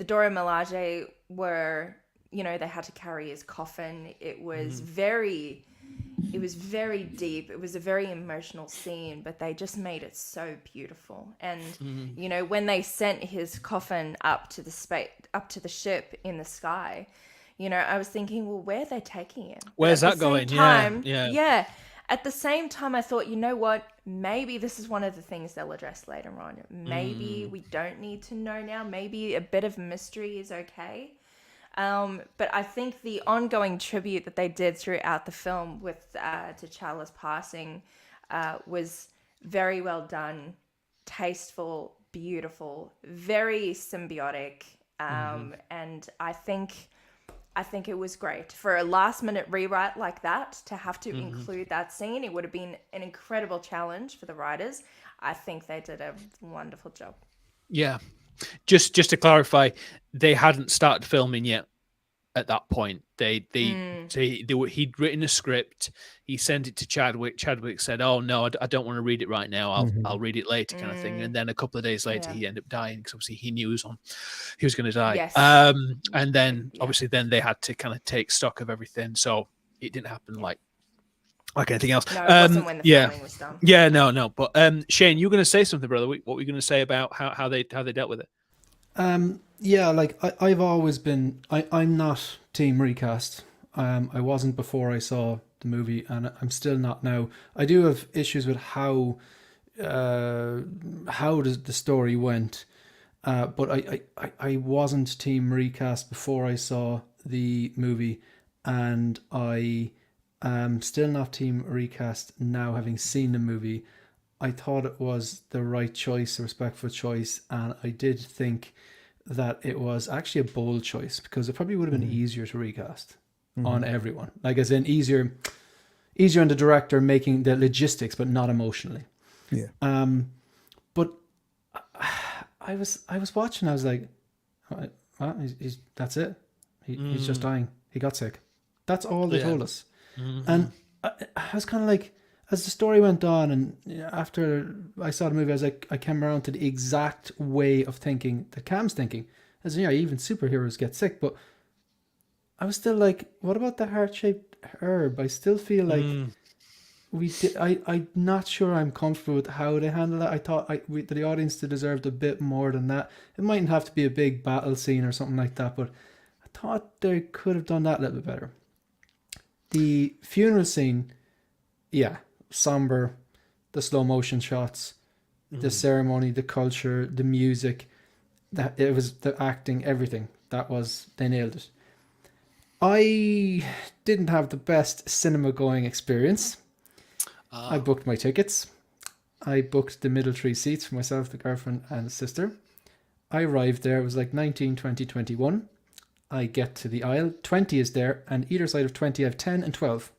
Dora Milaje were, they had to carry his coffin. It was very deep. It was a very emotional scene, but they just made it so beautiful. And when they sent his coffin up to the ship in the sky, I was thinking, well, where are they taking it? Where's that going? Yeah. At the same time, I thought, you know what? Maybe this is one of the things they'll address later on. Maybe we don't need to know now. Maybe a bit of mystery is okay. But I think the ongoing tribute that they did throughout the film with T'Challa's passing was very well done, tasteful, beautiful, very symbiotic. And I think it was great. For a last-minute rewrite like that, to have to include that scene, it would have been an incredible challenge for the writers. I think they did a wonderful job. Yeah. Just to clarify, they hadn't started filming yet at that point. He'd written a script. He sent it to Chadwick. Chadwick said, "Oh no, I don't want to read it right now. I'll read it later," kind of thing. And then a couple of days later, he ended up dying because obviously he knew he was going to die. Yes. And then obviously they had to kind of take stock of everything. So it didn't happen like anything else. No, it wasn't when the filming was done. Yeah, no. But Shane, you were going to say something, brother. What were you going to say about how they dealt with it? Yeah, like I've always been. I'm not team recast. I wasn't before I saw the movie, and I'm still not now. I do have issues with how the story went, but I wasn't team recast before I saw the movie, and I am still not team recast now, having seen the movie. I thought it was the right choice, a respectful choice, and I did think that it was actually a bold choice, because it probably would have been easier to recast on everyone. Like, as in easier on the director making the logistics, but not emotionally. Yeah. But I was watching. I was like, he's that's it. He's just dying. He got sick. That's all they told us. And I was kind of like, as the story went on, and after I saw the movie, I was like, I came around to the exact way of thinking that Cam's thinking. As even superheroes get sick, but I was still like, what about the heart-shaped herb? I still feel like I'm not sure I'm comfortable with how they handle it. I thought the audience deserved a bit more than that. It mightn't have to be a big battle scene or something like that, but I thought they could have done that a little bit better. The funeral scene, somber, the slow motion shots, the ceremony, the culture, the music, it was the acting, everything. They nailed it. I didn't have the best cinema going experience. I booked my tickets. I booked the middle 3 seats for myself, the girlfriend, and the sister. I arrived there. It was like 19, 20, 21. I get to the aisle. 20 is there, and either side of 20 I have 10 and 12.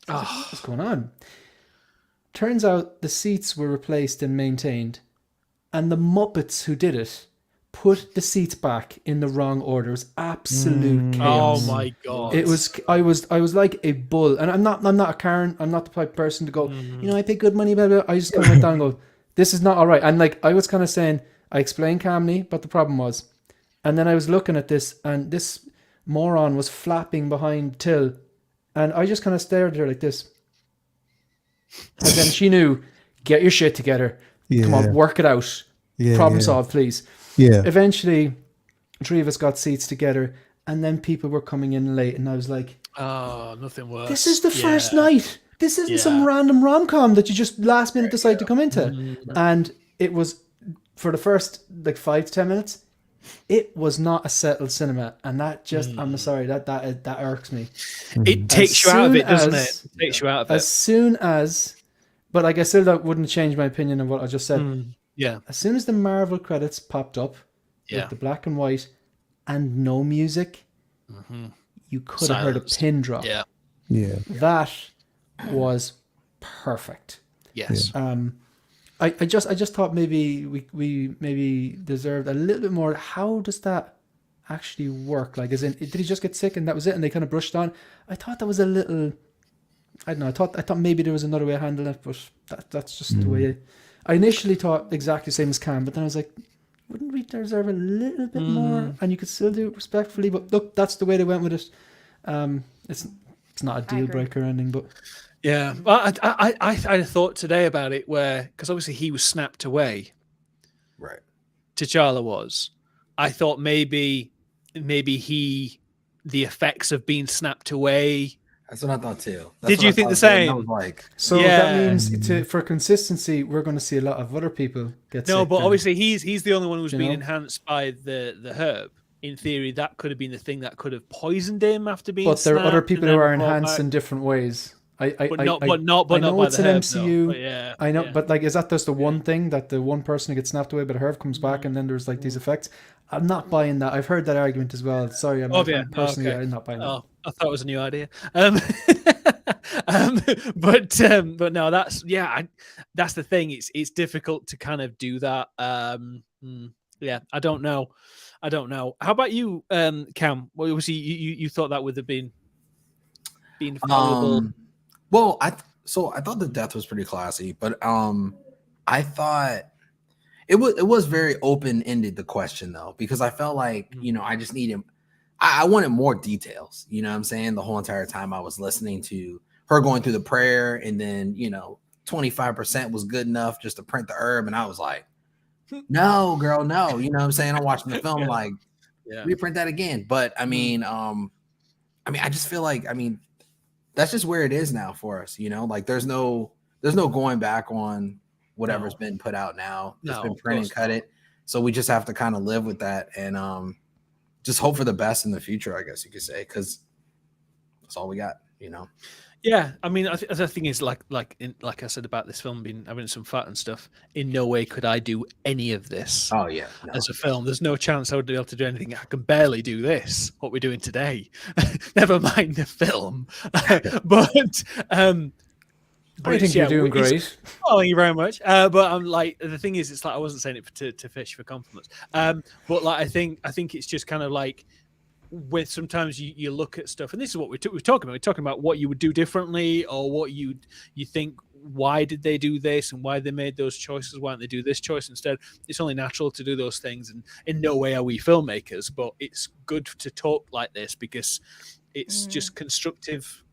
What's going on? Turns out the seats were replaced and maintained, and the Muppets who did it put the seats back in the wrong order. It was absolute chaos. Oh my god! It was. I was like a bull, and I'm not a Karen. I'm not the type of person to go. I pay good money. Blah, blah. I just kind of went down and go, this is not all right. And like I was kind of saying, I explained calmly, but the problem was, and then I was looking at this, and this moron was flapping behind Till. And I just kind of stared at her like this. And then she knew, get your shit together. Come on, work it out. Problem solved, please. Yeah. Eventually, 3 of us got seats together, and then people were coming in late, and I was like, oh, nothing worse. This is the first night. This isn't some random rom-com that you just last minute decide to come into. And it was for the first like 5 to 10 minutes, it was not a settled cinema, and that just I'm sorry that irks me. It takes you out of it, doesn't it? It takes you out of it. As soon as, but like I still wouldn't change my opinion of what I just said. Yeah. As soon as the Marvel credits popped up with the black and white and no music, you could have heard a pin drop. Yeah. Yeah. That was perfect. Yes. I just thought maybe we maybe deserved a little bit more. How does that actually work? Like, as in, did he just get sick and that was it, and they kind of brushed on? I thought that was a little. I don't know. I thought maybe there was another way to handle it, but that's just the way. I initially thought exactly the same as Cam, but then I was like, wouldn't we deserve a little bit more? And you could still do it respectfully. But look, that's the way they went with it. It's not a deal breaker ending, but. Yeah, well, I thought today about it because obviously he was snapped away. Right. T'Challa was. I thought maybe the effects of being snapped away. That's what I thought too. Did you think the same? I was like, so that means for consistency, we're going to see a lot of other people get sick. No, but obviously he's the only one who's been enhanced by the herb. In theory, that could have been the thing that could have poisoned him after being. But there are other people who are enhanced in different ways. I know it's an MCU. Though, I know, but like, is that just the one thing that the one person who gets snapped away, but Herb comes back, and then there's like these effects? I'm not buying that. I've heard that argument as well. Sorry, I'm not personally. I'm not buying that. Oh, I thought it was a new idea. But no, that's that's the thing. It's difficult to kind of do that. Yeah, I don't know. How about you, Cam? Well, obviously you thought that would have been valuable. Well, I thought the death was pretty classy, but I thought it was very open-ended, the question though, because I felt like, I just needed I wanted more details, you know what I'm saying? The whole entire time I was listening to her going through the prayer, and then 25% was good enough just to print the herb, and I was like, no, girl, no, you know what I'm saying? I'm watching the film like reprint that again. But I mean, I just feel like, that's just where it is now for us, like there's no going back on whatever's been put out now. It's been print and cut it. So we just have to kind of live with that and just hope for the best in the future, I guess you could say, because that's all we got, Yeah, the thing is, like I said about this film having some fat and stuff. In no way could I do any of this. Oh yeah, as a film, there's no chance I would be able to do anything. I can barely do this. What we're doing today, never mind the film. But I think you're doing great. Oh, thank you very much. But I'm like, the thing is, it's like I wasn't saying it to fish for compliments. But like I think it's just kind of like, with sometimes you look at stuff, and this is what we're talking about. We're talking about what you would do differently, or what you think, why did they do this, and why they made those choices, why don't they do this choice instead. It's only natural to do those things, and in no way are we filmmakers, but it's good to talk like this because it's just constructive.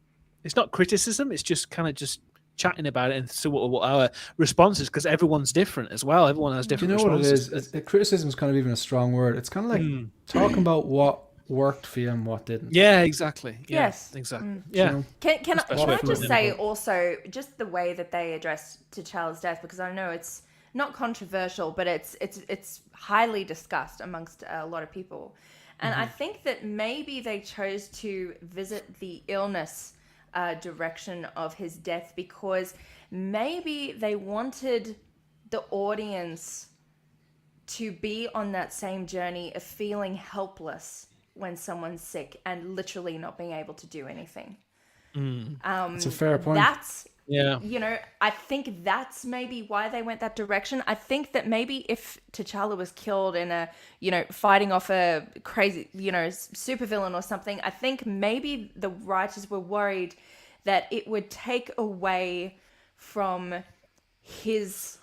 It's not criticism, it's just kind of just chatting about it and see what our response is, because everyone's different as well. Everyone has different responses. What it is? Criticism is kind of even a strong word. It's kind of like talking about what worked for you and what didn't. Yeah, exactly. Yeah, yes, exactly. Yeah. Can I just say also just the way that they address T'Challa's death, because I know it's not controversial, but it's highly discussed amongst a lot of people, and I think that maybe they chose to visit the illness direction of his death because maybe they wanted the audience to be on that same journey of feeling helpless when someone's sick and literally not being able to do anything. That's a fair point. That's, I think that's maybe why they went that direction. I think that maybe if T'Challa was killed in a, fighting off a crazy, supervillain or something, I think maybe the writers were worried that it would take away from his,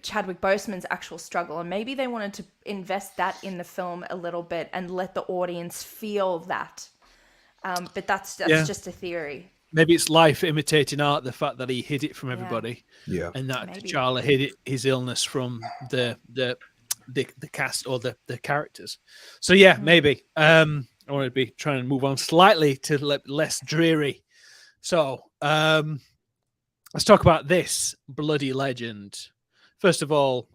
Chadwick Boseman's actual struggle. And maybe they wanted to invest that in the film a little bit and let the audience feel that. But that's just a theory. Maybe it's life imitating art, the fact that he hid it from everybody. Yeah. And that T'Challa hid his illness from the cast or the characters. So yeah, maybe. I want to be trying to move on slightly to less dreary. So let's talk about this bloody legend. First of all,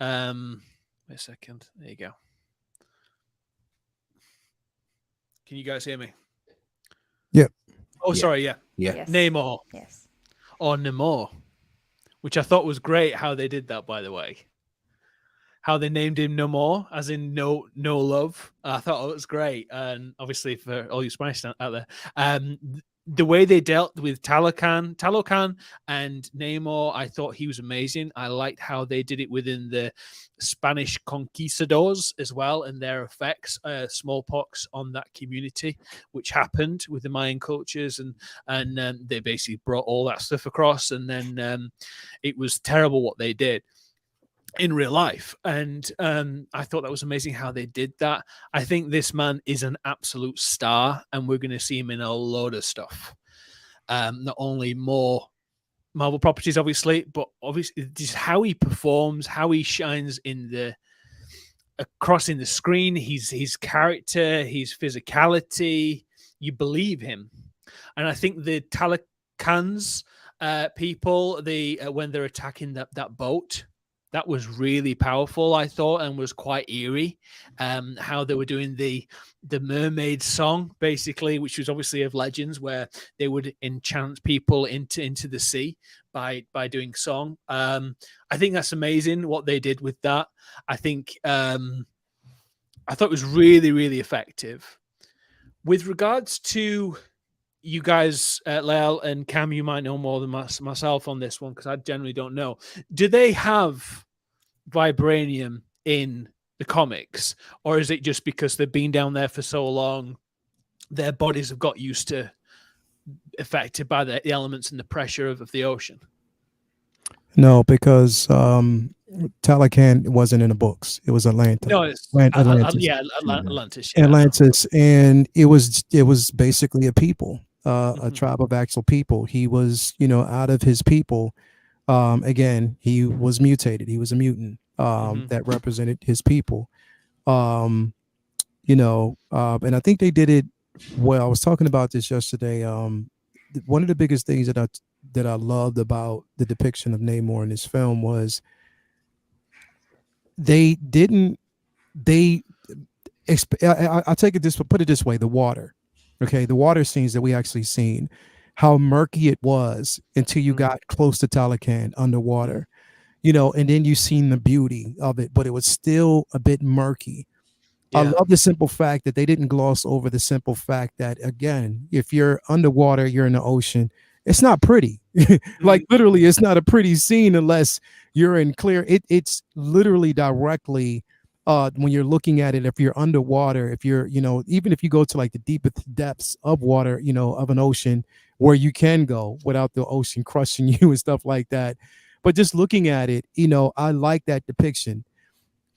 Wait a second. There you go. Can you guys hear me? Yep. Oh, Yeah. sorry. Yeah. Yeah. Yes. Namor Yes. or Namor, which I thought was great how they did that, by the way. How they named him Namor, as in no love. I thought it was great. And obviously for all you Spanish out there, the way they dealt with Talocan and Namor, I thought he was amazing. I liked how they did it within the Spanish conquistadors as well, and their effects, smallpox on that community, which happened with the Mayan cultures, and they basically brought all that stuff across, and then it was terrible what they did in real life. And I thought that was amazing how they did that. I think this man is an absolute star, and we're going to see him in a load of stuff. Not only more Marvel properties, obviously, but obviously just how he performs, how he shines in the across in the screen, his character, his physicality, you believe him. And I think the Talakans people, when they're attacking that boat, that was really powerful, I thought, and was quite eerie. How they were doing the mermaid song, basically, which was obviously of Legends, where they would enchant people into the sea by doing song. I think that's amazing what they did with that. I think I thought it was really, really effective. With regards to you guys, Lael and Cam, you might know more than myself on this one, because I generally don't know. Do they have vibranium in the comics, or is it just because they've been down there for so long, their bodies have got used to affected by the elements and the pressure of the ocean? No, because Talocan wasn't in the books. It was Atlantis. No, it's Atlantis. Atlantis. Yeah, Atlantis, and it was basically a people, a tribe of actual people. He was, out of his people. Again, he was mutated. He was a mutant that represented his people. And I think they did it well. I was talking about this yesterday. One of the biggest things that I loved about the depiction of Namor in this film was I'll take it put it this way, the water. Okay, the water scenes that we actually seen, how murky it was until you got close to Talocan underwater, and then you seen the beauty of it, but it was still a bit murky. Yeah. I love the simple fact that they didn't gloss over the simple fact that, again, if you're underwater, you're in the ocean, it's not pretty. Like literally, it's not a pretty scene unless you're in clear. It's literally directly when you're looking at it. If you're underwater, if you're, even if you go to like the deepest depths of water, of an ocean where you can go without the ocean crushing you and stuff like that. But just looking at it, I like that depiction.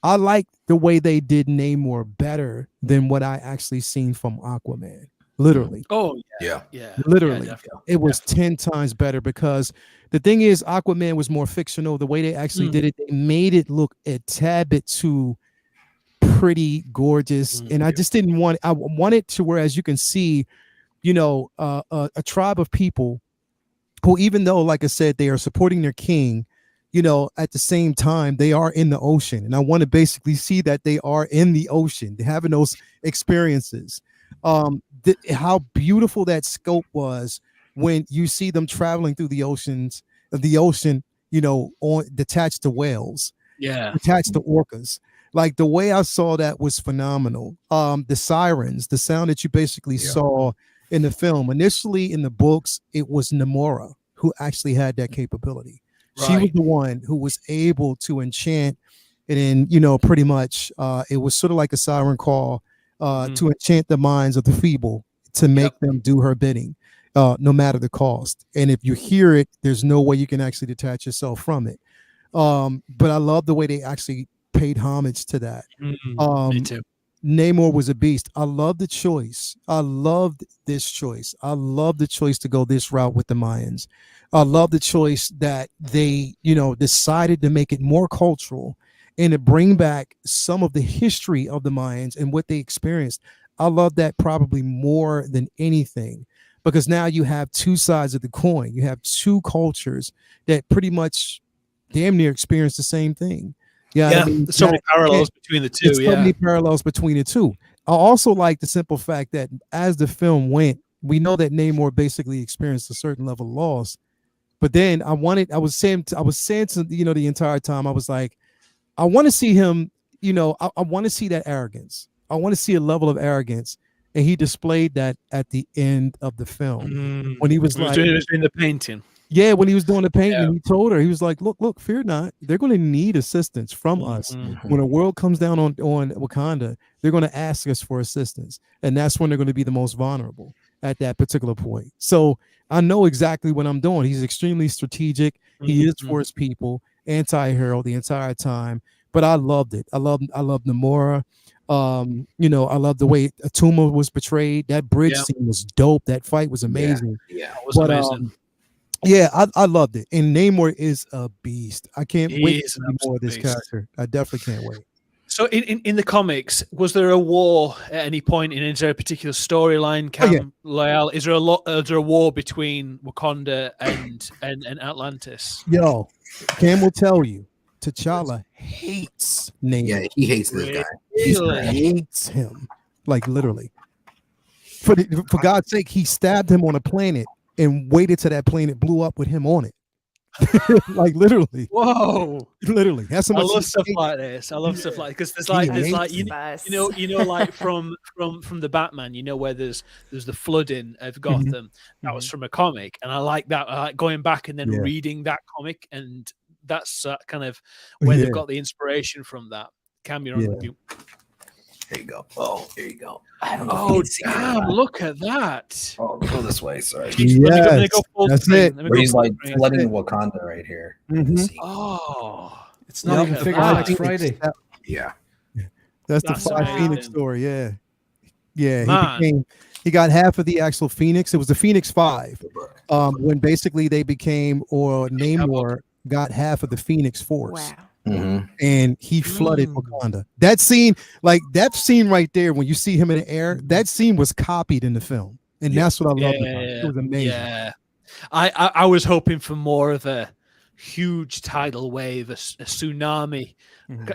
I like the way they did Namor better than what I actually seen from Aquaman. Literally. Oh, yeah. Literally. Yeah, it was 10 times better, because the thing is, Aquaman was more fictional. The way they actually did it, they made it look a tad bit too pretty, gorgeous. And I just didn't want, I wanted to, where, as you can see, a tribe of people who, even though, like I said, they are supporting their king, at the same time, they are in the ocean. And I want to basically see that they are in the ocean, they're having those experiences. How beautiful that scope was when you see them traveling through the ocean, on detached to whales, attached to orcas. Like, the way I saw that was phenomenal. The sirens, the sound that you basically saw in the film. Initially in the books, it was Namora who actually had that capability. Right. She was the one who was able to enchant, and then, pretty much it was sort of like a siren call to enchant the minds of the feeble, to make them do her bidding, no matter the cost. And if you hear it, there's no way you can actually detach yourself from it. But I love the way they actually paid homage to that. Me too. Namor was a beast. I love the choice. I loved this choice. I love the choice to go this route with the Mayans. I love the choice that they, decided to make it more cultural and to bring back some of the history of the Mayans and what they experienced. I love that probably more than anything, because now you have two sides of the coin. You have two cultures that pretty much damn near experience the same thing. Yeah, there's so many parallels between the two. There's so many parallels between the two. I also like the simple fact that as the film went, we know that Namor basically experienced a certain level of loss. But then I was saying to the entire time, I was like, I want to see him, I want to see that arrogance. I want to see a level of arrogance. And he displayed that at the end of the film when he was doing the painting. Yeah, when he was doing the painting, he told her, he was like, look, fear not. They're going to need assistance from us. When a world comes down on Wakanda, they're going to ask us for assistance. And that's when they're going to be the most vulnerable at that particular point. So I know exactly what I'm doing. He's extremely strategic. He is for his people, anti-hero the entire time. But I loved it. I loved Namora. I love the way Atuma was portrayed. That bridge scene was dope. That fight was amazing. Yeah, it was amazing. I loved it. And Namor is a beast. I can't wait to see more of this character. I definitely can't wait. So in the comics, was there a war at any point? Is there a particular storyline, Loyal? Is there a war between Wakanda and Atlantis? Yo, Cam will tell you, T'Challa hates Namor. Yeah, he hates this guy. He hates him, like literally. For God's sake, he stabbed him on a planet and waited till that planet blew up with him on it. Like literally. Whoa. Literally. That's I love stuff like this. I love stuff like, because there's like from the Batman, where there's the flooding of Gotham. That was from a comic, and I like that. I like going back and then reading that comic, and that's kind of where they've got the inspiration from. That Cam, you're on review. There you go. Oh, there you go. I don't know. Oh, damn, look at that. Oh, go this way. Sorry. Yes, that's it. Where he's like flooding Wakanda right here. Oh, it's not even figured out next Friday. Yeah. That's the Phoenix story. Yeah. He got half of the actual Phoenix. It was the Phoenix 5. When basically they became, or Namor got half of the Phoenix Force. Wow. And he flooded Wakanda. That scene right there, when you see him in the air, that scene was copied in the film, and that's what I loved about it. It was amazing. Yeah, I was hoping for more of a huge tidal wave, a tsunami.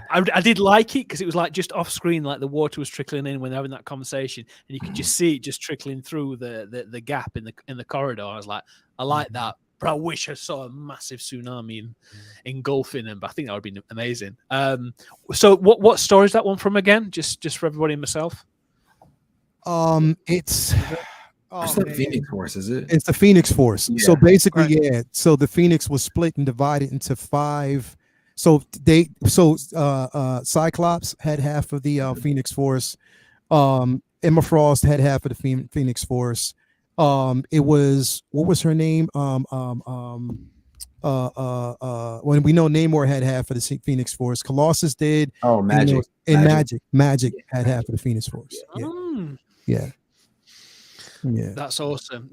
I did like it because it was like just off screen, like the water was trickling in when they're having that conversation, and you could just see it just trickling through the gap in the corridor. I was like, I like that. But I wish I saw a massive tsunami engulfing them. But I think that would be amazing. So what story is that one from again? Just for everybody and myself. It's the Phoenix Force, is it? It's the Phoenix Force. Yeah. So basically, So the Phoenix was split and divided into 5. So Cyclops had half of the Phoenix Force. Emma Frost had half of the Phoenix Force. It was, what was her name? When we know Namor had half of the Phoenix Force, Colossus did. Oh, Magic. Magic had half of the Phoenix Force. Yeah. That's awesome.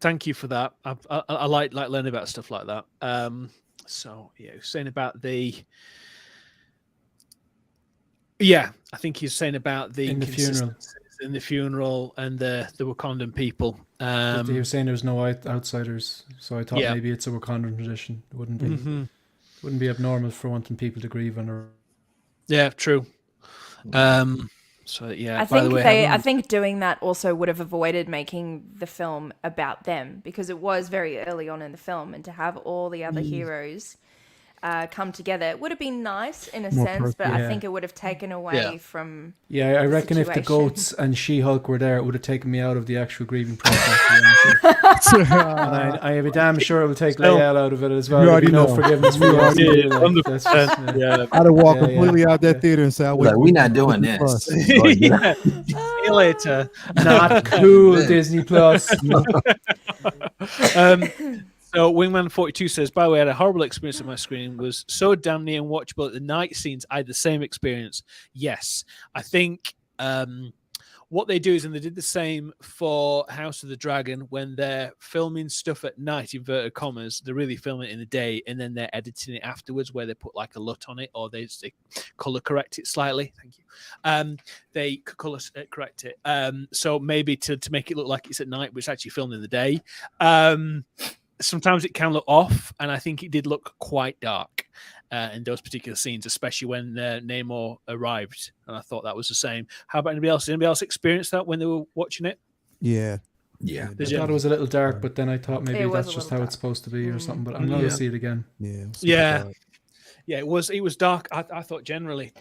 Thank you for that. I like learning about stuff like that. So saying about I think he's saying about the funeral. In the funeral and the Wakandan people. He was saying there's no outsiders, so I thought maybe it's a Wakandan tradition. It wouldn't be abnormal for wanting people to grieve on her. Yeah, true. I think doing that also would have avoided making the film about them, because it was very early on in the film, and to have all the other heroes come together, it would have been nice in a sense, but I think it would have taken away from. Yeah, I reckon if the goats and She-Hulk were there, it would have taken me out of the actual grieving process. And I am damn sure it will take Leia out of it as well. You already know. Forgiveness for I'd have walked completely out that theater and said, "We're not doing this." See you later. Not cool, Disney Plus. So Wingman42 says, by the way, I had a horrible experience on my screen. Was so damn near unwatchable at the night scenes. I had the same experience. Yes. I think what they do is, and they did the same for House of the Dragon, when they're filming stuff at night, inverted commas, they're really filming it in the day, and then they're editing it afterwards, where they put like a LUT on it, or they color correct it slightly. Thank you. They color correct it. So maybe to make it look like it's at night, but it's actually filmed in the day. sometimes it can look off, and I think it did look quite dark in those particular scenes, especially when Namor arrived, and I thought that was the same. How about anybody else? Did anybody else experience that when they were watching it? Yeah. Yeah. I thought it was a little dark, but then I thought maybe It was that's a just little how dark. it's supposed to be or something. But I'm going to see it again. Yeah. Yeah, it was dark. I thought generally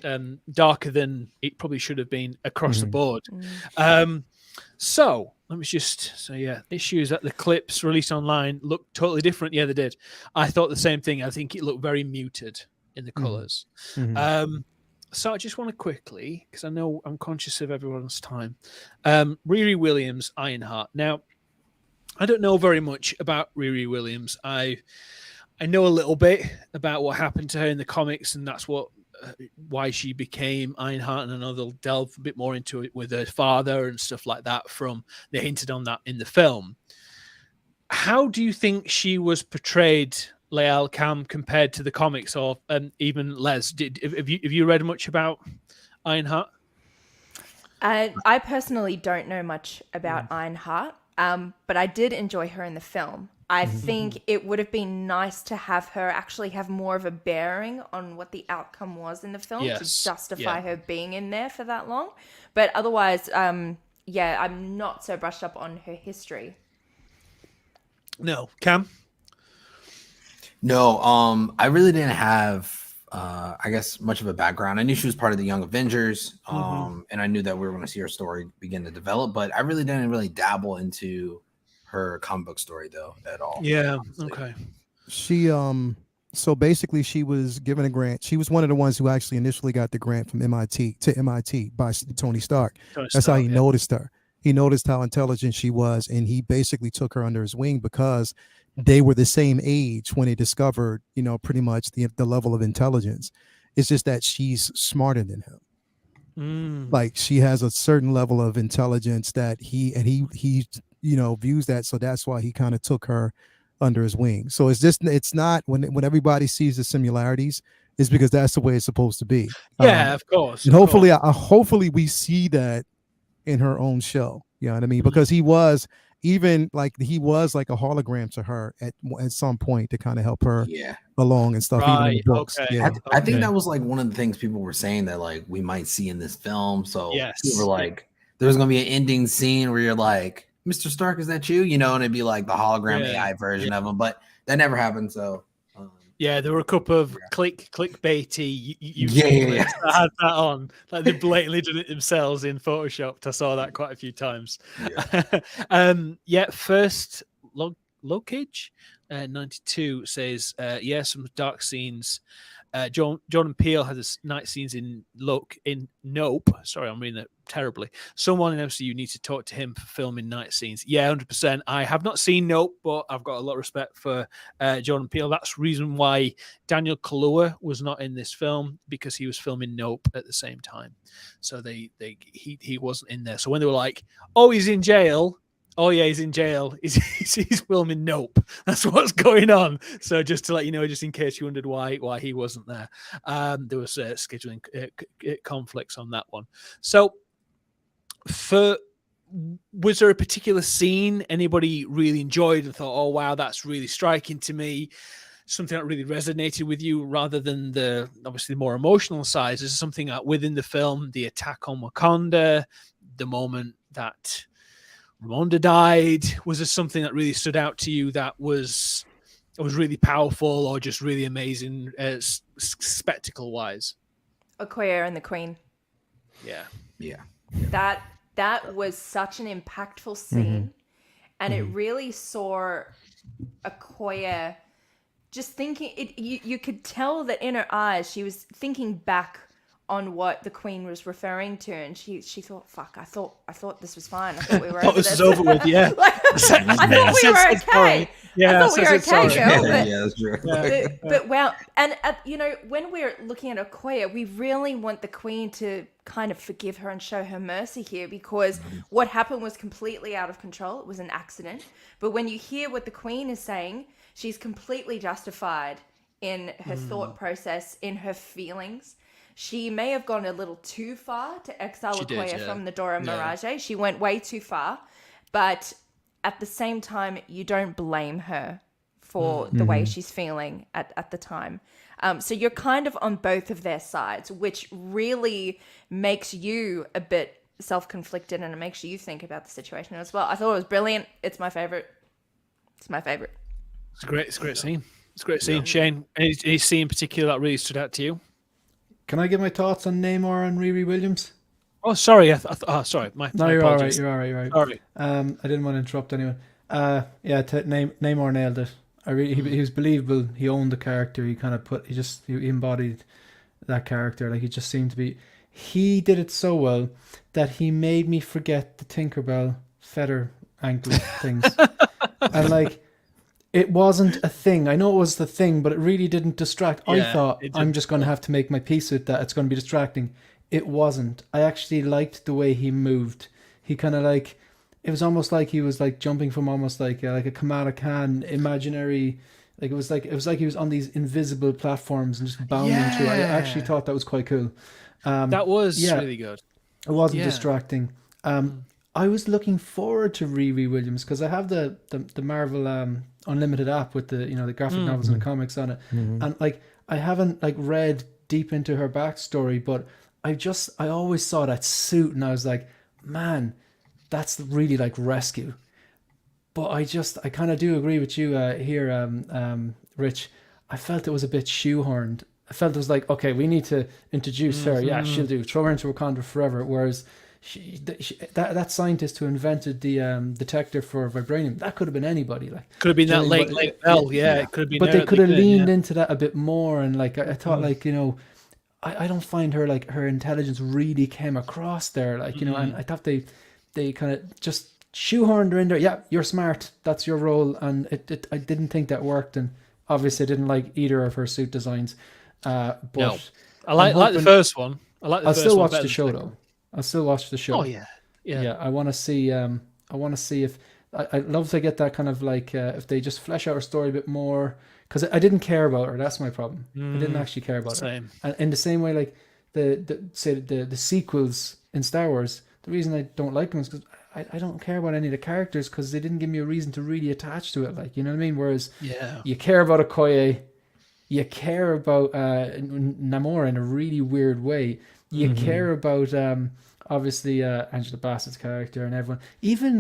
darker than it probably should have been across the board. So let me just say, issues that the clips released online look totally different. Yeah, they did. I thought the same thing. I think it looked very muted in the colors. So I just want to quickly, because I know I'm conscious of everyone's time, Riri Williams, Ironheart. Now, I don't know very much about Riri Williams. I know a little bit about what happened to her in the comics, and that's why she became Ironheart. And I know they'll delve a bit more into it with her father and stuff like that. They hinted on that in the film. How do you think she was portrayed, Lael, Cam, compared to the comics, or even Les? Have you read much about Ironheart? I personally don't know much about Ironheart, but I did enjoy her in the film. I think it would have been nice to have her actually have more of a bearing on what the outcome was in the film to justify her being in there for that long. But otherwise, I'm not so brushed up on her history. No, Cam? No, I really didn't have I guess much of a background. I knew she was part of the Young Avengers, and I knew that we were going to see her story begin to develop, but I really didn't dabble into her comic book story though at all. Yeah, honestly. okay. She so basically she was given a grant. She was one of the ones who actually initially got the grant from MIT by Tony Stark. That's how he noticed her. He noticed how intelligent she was, and he basically took her under his wing because they were the same age when they discovered, pretty much the level of intelligence. It's just that she's smarter than him. Like she has a certain level of intelligence that he views that. So that's why he kind of took her under his wing. So it's not when everybody sees the similarities, it's because that's the way it's supposed to be. Yeah, of course. And hopefully we see that in her own show. You know what I mean? Because he was like a hologram to her at some point to kind of help her along and stuff. Even in the books. Okay. Yeah. I think that was like one of the things people were saying that like we might see in this film. So people were like, there's going to be an ending scene where you're like, Mr. Stark, is that you? And it'd be like the hologram AI version of him, but that never happened. So there were a couple of clickbaity clips that had that on. Like they blatantly did it themselves in Photoshop. I saw that quite a few times. First Lokage 92 says, some dark scenes. Jordan Peele has his night scenes in Nope. Sorry, I'm reading that terribly. Someone in MCU needs to talk to him for filming night scenes. Yeah, 100%. I have not seen Nope, but I've got a lot of respect for Jordan Peele. That's the reason why Daniel Kaluuya was not in this film, because he was filming Nope at the same time. So he wasn't in there. So when they were like, "Oh, he's in jail." Oh yeah, he's in jail. He's filming Nope. That's what's going on. So just to let you know, just in case you wondered why he wasn't there, there was scheduling conflicts on that one. So, was there a particular scene anybody really enjoyed and thought, "Oh wow, that's really striking to me"? Something that really resonated with you, rather than the obviously more emotional side? Is there something within the film, the attack on Wakanda, the moment that Ramonda died? Was there something that really stood out to you that was really powerful or just really amazing spectacle wise? Okoye and the Queen. Yeah. That was such an impactful scene, and it really saw Okoye just thinking. You could tell that in her eyes she was thinking back on what the Queen was referring to, and she thought, "Fuck! I thought this was fine. I thought we were over this. Over with." Yeah, I thought we were okay. Yeah, I thought we were okay, girl. That's true. But wow, and when we're looking at Okoye, we really want the Queen to kind of forgive her and show her mercy here, because what happened was completely out of control. It was an accident. But when you hear what the Queen is saying, she's completely justified in her thought process, in her feelings. She may have gone a little too far to exile Okoye from the Dora Milaje. She went way too far. But at the same time, you don't blame her for the way she's feeling at the time. So you're kind of on both of their sides, which really makes you a bit self-conflicted, and it makes you think about the situation as well. I thought it was brilliant. It's my favorite. It's my favorite. It's a great scene. It's a great scene. Shane, any scene in particular that really stood out to you? Can I give my thoughts on Namor and Riri Williams? Oh, sorry. Sorry. No, you're all right. apologies. You're all right. You're all right. Sorry. I didn't want to interrupt anyone. Namor nailed it. He was believable. He owned the character. He kind of he embodied that character. Like, he just seemed to be. He did it so well that he made me forget the Tinkerbell feather ankle things. And like, it wasn't a thing. I know it was the thing, but it really didn't distract. I thought, I'm just going to have to make my peace with that. It's going to be distracting. It wasn't. I actually liked the way he moved. He kind of like, it was almost like he was like jumping from almost like a Kamala Khan imaginary. Like, it was like he was on these invisible platforms and just bounding through. I actually thought that was quite cool. That was really good. It wasn't distracting. I was looking forward to Riri Williams because I have the Marvel Unlimited app with the the graphic novels and the comics on it, and like I haven't like read deep into her backstory, but I always saw that suit and I was like, man, that's really like rescue. But I kind of do agree with you here, Rich. I felt it was a bit shoehorned. I felt it was like, okay, we need to introduce her. Yeah, she'll do. Throw her into Wakanda Forever. Whereas that scientist who invented the detector for vibranium, that could have been anybody. Like, could have been that late Bell. Yeah, it could have been. But they could have leaned into that a bit more. And like, I thought, like, I don't find her, like, her intelligence really came across there. Like, and I thought they kind of just shoehorned her in there. Yeah, you're smart. That's your role. And I didn't think that worked. And obviously I didn't like either of her suit designs. But no. I like the first one. I'll still watch the show though. I'll still watch the show. Oh yeah. I want to see. If I'd love to get that kind of like if they just flesh out her story a bit more, because I didn't care about her. That's my problem. I didn't actually care about her. And in the same way, like the sequels in Star Wars, the reason I don't like them is because I don't care about any of the characters because they didn't give me a reason to really attach to it. Like, you know what I mean? Whereas you care about Okoye. You care about Namor in a really weird way. You care about obviously Angela Bassett's character and everyone. Even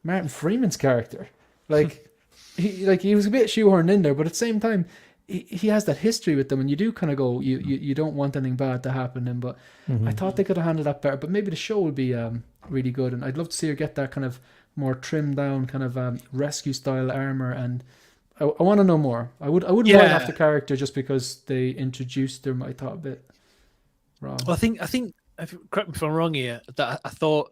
Martin Freeman's character, like he was a bit shoehorned in there, but at the same time, he has that history with them, and you do kind of go, you don't want anything bad to happen to him. But I thought they could have handled that better. But maybe the show will be really good, and I'd love to see her get that kind of more trimmed down kind of rescue style armor. And I want to know more. I wouldn't write off the character just because they introduced her. I thought a bit wrong. Well, I think correct me if I'm wrong here, that I thought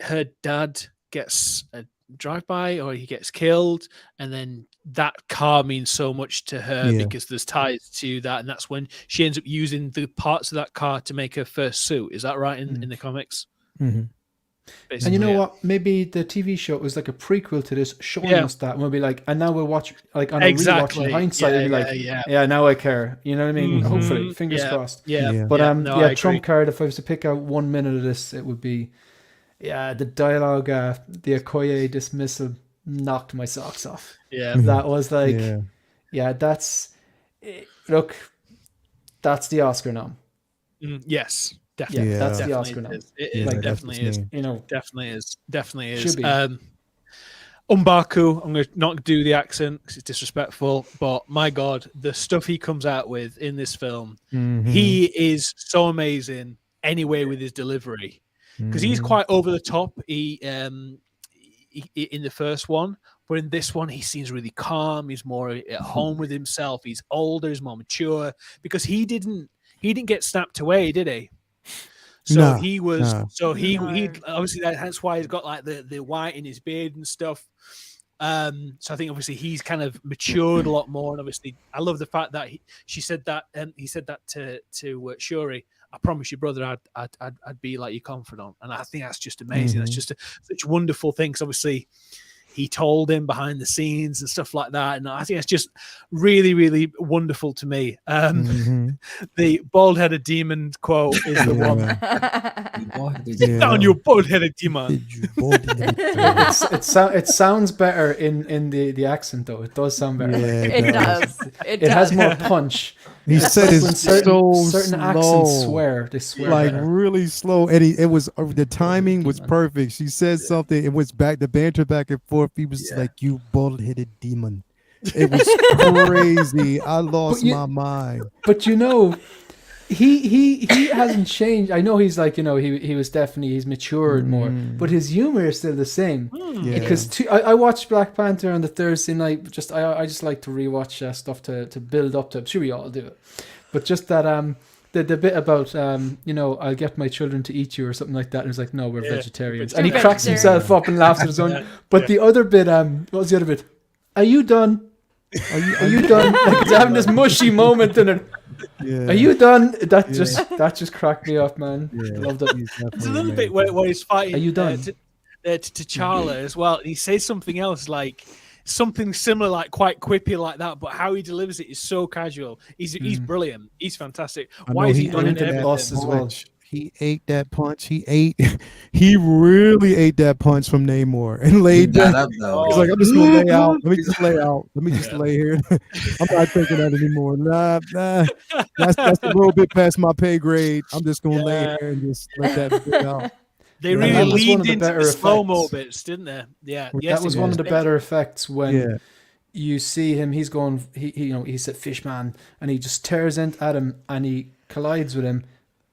her dad gets a drive-by or he gets killed, and then that car means so much to her because there's ties to that, and that's when she ends up using the parts of that car to make her first suit. Is that right in the comics? And you know what? Maybe the TV show was like a prequel to this, showing us that, and we'll be like, and now we'll watch like on a rewatch in hindsight, and be like, now I care. You know what I mean? Hopefully, fingers crossed. But trump card. If I was to pick out 1 minute of this, it would be the dialogue. The Okoye dismissal knocked my socks off. That was like, that's look, that's the Oscar nom. Yes. Definitely. That's the Oscar nom. It definitely is. Definitely is. Should be. Umbaku, I'm going to not do the accent because it's disrespectful, but my God, the stuff he comes out with in this film, he is so amazing anyway with his delivery, because he's quite over the top. He in the first one, but in this one, he seems really calm. He's more at home with himself. He's older. He's more mature, because he didn't get snapped away, did he? So he obviously that's why he's got like the white in his beard and stuff. So I think obviously he's kind of matured a lot more, and obviously I love the fact that he said that to Shuri. I promise you, brother, I'd be like your confidant, and I think that's just amazing. That's just such a wonderful thing. Because obviously he told him behind the scenes and stuff like that. And I think it's just really, really wonderful to me. The bald-headed demon quote is the one. Sit down, you bald-headed demon. It sounds better in the accent, though. It does sound better. It does. It has more punch. He said it's certain accents swear. They swear like better. really slow. And it was the timing was perfect. She said something. It was the banter back and forth. He was like, "You bald-headed demon." It was crazy. I lost my mind. But he hasn't changed. I know he's like, he was definitely, he's matured more, but his humor is still the same. Because I watched Black Panther on the Thursday night. I just like to rewatch stuff to build up to. I'm sure we all do it, but just that the bit about I'll get my children to eat you or something like that. And he's like, no, we're vegetarians, and he cracks himself up and laughs at his own. But the other bit, what was the other bit? Are you done? Are you done? Like he's having this mushy moment in it. Yeah. Are you done? That just cracked me up, man. Yeah. Loved it. There's a little bit where he's fighting. Are you done? T'Challa as well, and he says something else, like something similar, like quite quippy like that. But how he delivers it is so casual. He's brilliant. He's fantastic. Why is he doing it loss as well? He ate that punch. He really ate that punch from Namor and laid down. He's like, I'm just gonna lay out. Let me just lay out. Let me just lay here. I'm not taking that anymore. Nah. That's a little bit past my pay grade. I'm just gonna lay here and just let that bit out. They really leaned into the slow-mo bits, didn't they? Yeah. That was one of the better effects when you see him. He's going. He's a fish man, and he just tears at him, and he collides with him.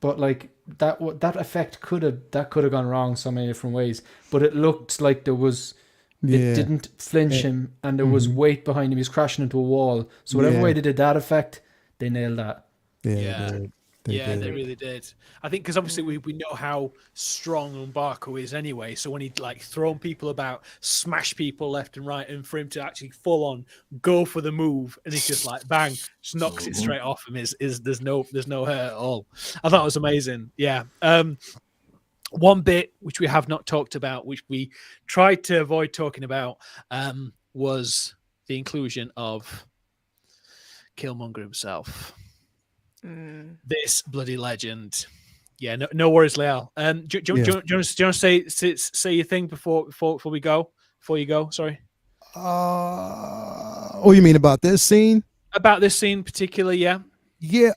But like that effect could have gone wrong so many different ways. But it looked like there was. It didn't flinch him, and there was weight behind him. He was crashing into a wall. So whatever way they did that effect, they nailed that. They really did. I think because obviously we know how strong M'Baku is anyway. So when he'd like thrown people about, smash people left and right, and for him to actually full on go for the move, and he's just like bang, just knocks it straight off him. Is there's no hurt at all. I thought it was amazing. Yeah. One bit which we have not talked about, which we tried to avoid talking about, was the inclusion of Killmonger himself. This bloody legend. Yeah, no worries, Leal. Do you want to say your thing before we go? Before you go, sorry. Oh, you mean about this scene? About this scene particularly, yeah. Yeah.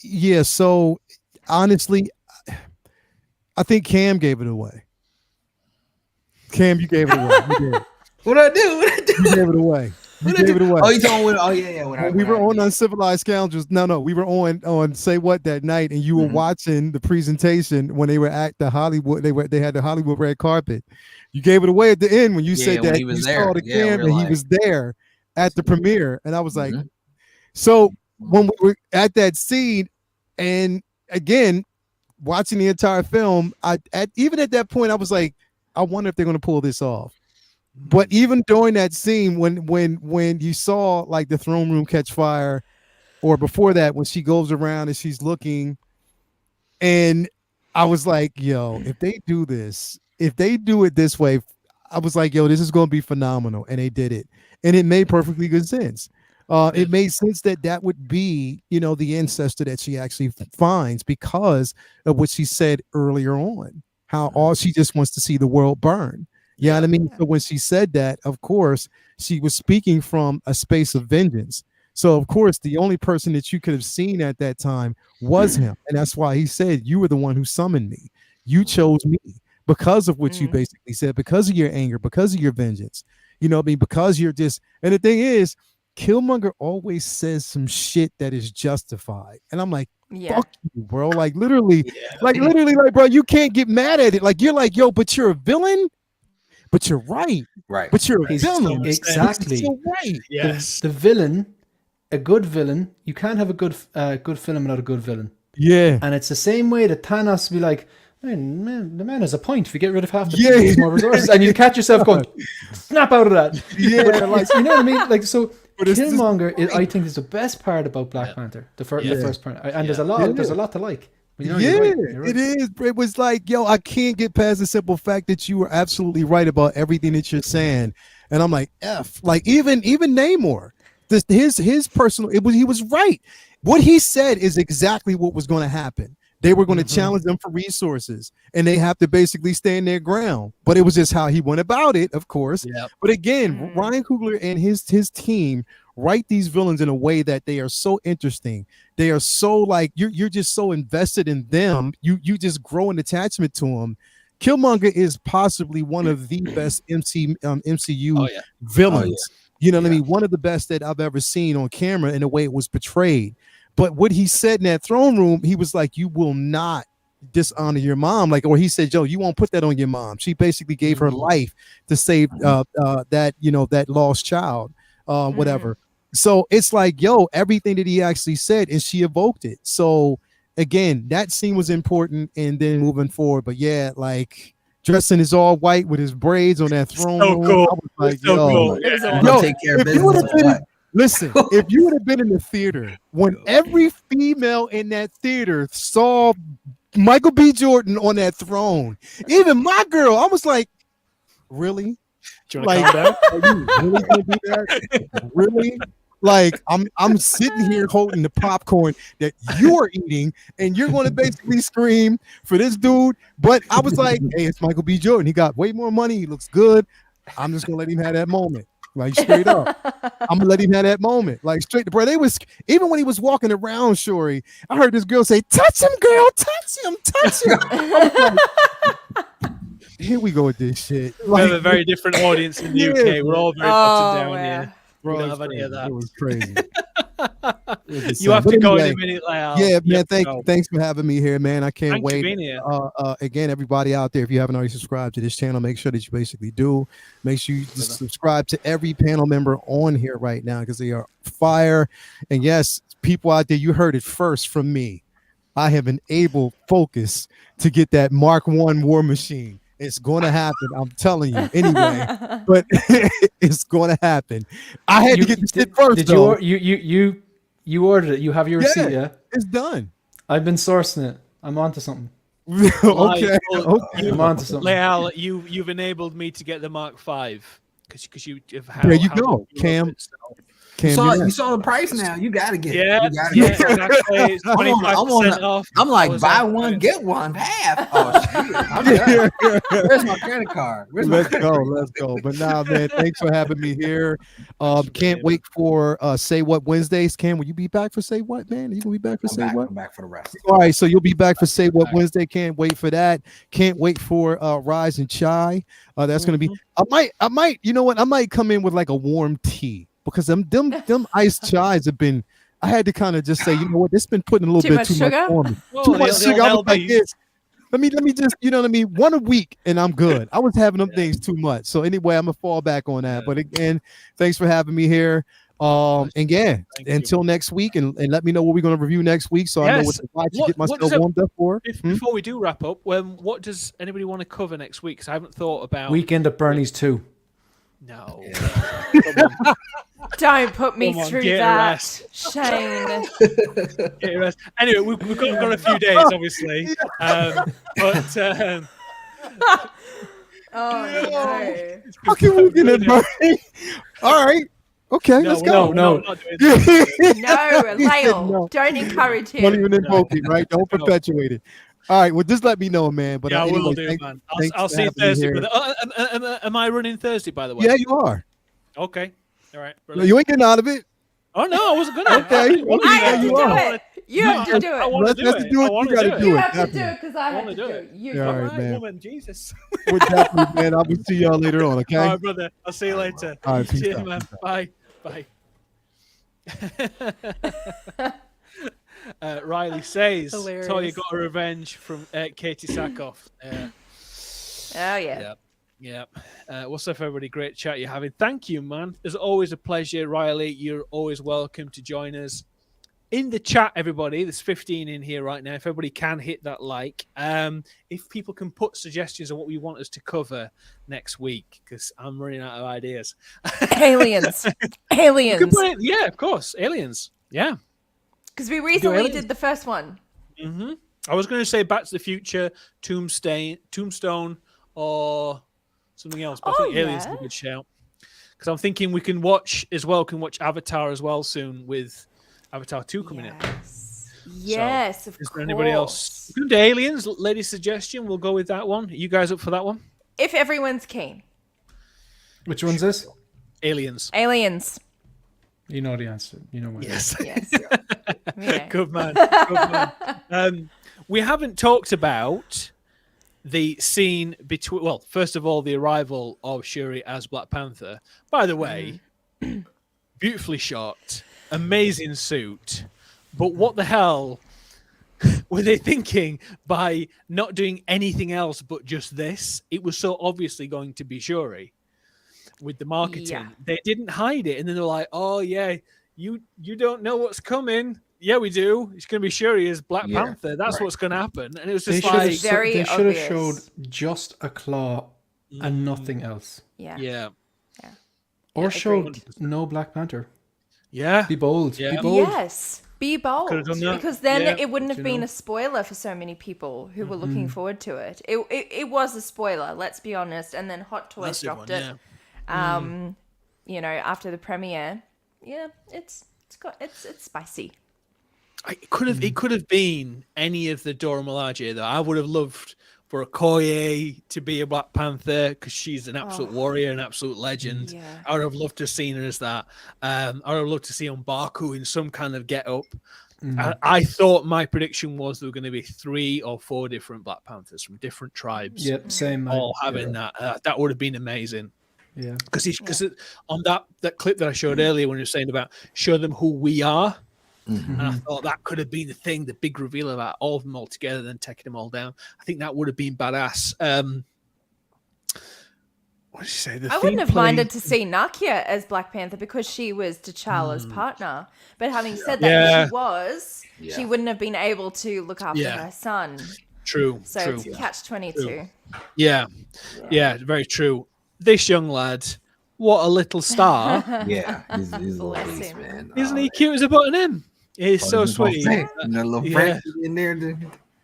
Yeah. So honestly, I think Cam gave it away. Cam, you gave it away. You did. What'd I do? You gave it away. You gave it away. Oh, you talking with? Oh, yeah. We were on Uncivilized Scoundrels. No, we were on Say What that night, and you were watching the presentation when they were at the Hollywood. They had the Hollywood red carpet. You gave it away at the end when you said that you saw the Cam and he was there at the premiere, and I was like, so when we were at that scene, and again watching the entire film, even at that point, I was like, I wonder if they're going to pull this off. But even during that scene, when you saw like the throne room catch fire, or before that, when she goes around and she's looking, and I was like, yo, if they do it this way, I was like, yo, this is going to be phenomenal. And they did it. And it made perfectly good sense. It made sense that would be, the ancestor that she actually finds because of what she said earlier on, how all she just wants to see the world burn. You know what I mean? So when she said that, of course, she was speaking from a space of vengeance. So, of course, the only person that you could have seen at that time was him. And that's why he said, you were the one who summoned me. You chose me because of what you basically said, because of your anger, because of your vengeance. Because you're just, and the thing is, Killmonger always says some shit that is justified. And I'm like, fuck you, bro. Like, literally, bro, you can't get mad at it. Like, you're like, yo, but you're a villain. But you're right. But you're a villain. Exactly. So right. Yes. The villain, a good villain, you can't have a good film without a good villain. Yeah. And it's the same way that Thanos be like, man, the man has a point. If we get rid of half the more resources, and you catch yourself going, snap out of that. Yeah. But, you know what I mean? Like, so Killmonger, I think, is the best part about Black Panther. The first part, and there's a lot to like. You know, yeah, you're right. it is. It was like, yo, I can't get past the simple fact that you were absolutely right about everything that you're saying. And I'm like, like even Namor, his personal, he was right. What he said is exactly what was going to happen. They were going to challenge them for resources, and they have to basically stand their ground. But it was just how he went about it, of course. Yep. But again, Ryan Coogler and his team write these villains in a way that they are so interesting. They are so like you're just so invested in them. You just grow an attachment to them. Killmonger is possibly one of the best MCU villains. You know what I mean? One of the best that I've ever seen on camera in the way it was portrayed. But what he said in that throne room, he was like, "You will not dishonor your mom." Like, or he said, "Joe, you won't put that on your mom." She basically gave her life to save that lost child, whatever. So it's like, yo, everything that he actually said, and she evoked it. So again, that scene was important, and then moving forward. But yeah, like dressing is all white with his braids on that throne room. Cool. I was like, So yo, cool. Take care of business. Listen, if you would have been in the theater when every female in that theater saw Michael B. Jordan on that throne, even my girl, I was like, really? Do you want to come back? Are you really gonna do that? Really? Like I'm sitting here holding the popcorn that you're eating, and you're going to basically scream for this dude. But I was like, hey, it's Michael B. Jordan. He got way more money. He looks good. I'm just gonna let him have that moment. Like straight up, I'm gonna let him have that moment. Like straight, bro. They was even when he was walking around, Shuri, I heard this girl say, "Touch him, girl, touch him, touch him." Here we go with this shit. We have a very different audience in the UK. We're all very bottom down here. Bro, we don't have any of that. It was crazy. You have to go in a minute. Yeah, man. Thanks for having me here, man. I can't wait. Being here. Again, everybody out there, if you haven't already subscribed to this channel, make sure that you basically do. Make sure you just subscribe to every panel member on here right now because they are fire. And yes, people out there, you heard it first from me. I have been able focus to get that Mark I war machine. It's going to happen. I'm telling you. Anyway, but it's going to happen. I had to get this shit first. Did though. you ordered it? You have your receipt? Yeah, it's done. I've been sourcing it. I'm onto something. Okay. I'm onto something. Leal, you've enabled me to get the Mark V because you have. There you go, Cam. You saw the price now. You gotta get it. Exactly. It's 25% off. I'm like, buy one, get one half. Oh, shit. Where's my credit card? Let's go. But nah, man, thanks for having me here. Can't wait for Say What Wednesdays. Cam, will you be back for Say What, man? Are you gonna be back for Say What? I'm back for the rest. All right, so you'll be back for Say What Wednesday. Can't wait for that. Can't wait for Rise and Chai. That's gonna be. I might. You know what? I might come in with like a warm tea. Because them iced chais have been, I had to kind of just say, you know what, it's been putting a little bit too much on me. Too much sugar. I was like this. Let me just, you know what I mean? One a week and I'm good. I was having them things too much. So anyway, I'm gonna fall back on that. But again, thanks for having me here. And yeah, until next week, and let me know what we're gonna review next week, so I know what to watch to get myself warmed up for. Before we do wrap up, what does anybody want to cover next week? Because I haven't thought about Weekend at Bernie's 2. No. Don't put me through that, Shane. Anyway, we've got a few days, obviously. Oh no! Fucking Weekend at Bernie. All right. Okay, let's go. No, Lyle, don't encourage him. Don't even invoke it, right? Don't perpetuate it. All right, well, just let me know, man. But I anyway, will do, man. I'll see you Thursday. Am I running Thursday, by the way? Yeah, you are. Okay. All right. No, you ain't getting out of it. Oh no, I wasn't gonna. Okay. I have to do it. You have to do it. I want to do it. You gotta do You it. have to do it because I have to do it. You all right, man. Woman, Jesus. Well, definitely, man. I will see y'all later on. Okay. All right, brother. I'll see you later. All right, see you, man. Bye. Riley says, Toya got a revenge from Katie Sackhoff. Oh, yeah. Yeah. What's up, everybody? Great chat you're having. Thank you, man. It's always a pleasure. Riley, you're always welcome to join us. In the chat, everybody, there's 15 in here right now. If everybody can hit that like. If people can put suggestions on what we want us to cover next week, because I'm running out of ideas. Aliens. Yeah, of course. Aliens. Yeah. Because we recently did the first one. Mm-hmm. I was going to say Back to the Future, Tombstone, or something else. But I think Aliens is a good shout. Because I'm thinking we can watch Avatar as well soon with Avatar 2 coming in. Yes, so, of is course. there anybody else? We can do Aliens, lady suggestion. We'll go with that one. Are you guys up for that one? If everyone's keen. Which one's this? Aliens. You know the answer. You know what. Yes. Yeah. Good man. Good man. We haven't talked about the scene between, well, first of all, the arrival of Shuri as Black Panther. By the way, beautifully shot, amazing suit. But what the hell were they thinking by not doing anything else but just this? It was so obviously going to be Shuri with the marketing. Yeah. They didn't hide it. And then they're like, oh, yeah, you don't know what's coming. Yeah, we do. It's going to be Shuri as Black Panther. That's what's going to happen. And it was just they should have showed just a claw and nothing else. Yeah. Or showed no Black Panther. Yeah. Be bold. Yeah. Be bold. Yes. Be bold. Because then it wouldn't have been a spoiler for so many people who were looking forward to it. It was a spoiler, let's be honest. And then Hot Toys dropped it. You know, after the premiere. Yeah, it's spicy. It could have been any of the Dora Milaje, though. I would have loved for Okoye to be a Black Panther because she's an absolute warrior, an absolute legend. Yeah. I would have loved to have seen her as that. I would have loved to see M'Baku in some kind of get-up. I thought my prediction was there were going to be 3 or 4 different Black Panthers from different tribes. Yep, same. All having that. That would have been amazing. Yeah. Because on that clip that I showed earlier when you were saying about show them who we are, and I thought that could have been the big reveal about all of them all together, then taking them all down. I think that would have been badass. What did you say? I wouldn't have minded to see Nakia as Black Panther because she was T'Challa's partner. But having said that, she wouldn't have been able to look after her son. True. So it's catch-22. Yeah, very true. This young lad, what a little star. He's a little beast, man. Isn't he cute as a button in? He's so sweet. And a little Frank in there.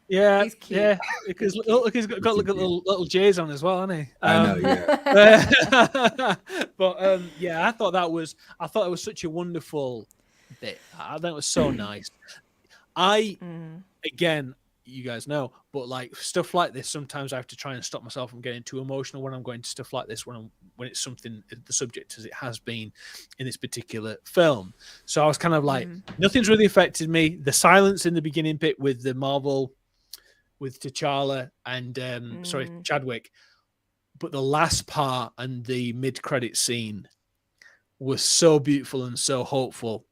Yeah, he's cute. yeah. Because look, he's got little J's on as well, hasn't he? I know, yeah. But yeah, I thought it was such a wonderful bit. I think it was so nice. Again, you guys know, but like stuff like this, sometimes I have to try and stop myself from getting too emotional when I'm going to stuff like this, when it's something, the subject as it has been in this particular film. So I was kind of like, nothing's really affected me. The silence in the beginning bit with the Marvel, with T'Challa and Chadwick, but the last part and the mid-credit scene was so beautiful and so hopeful.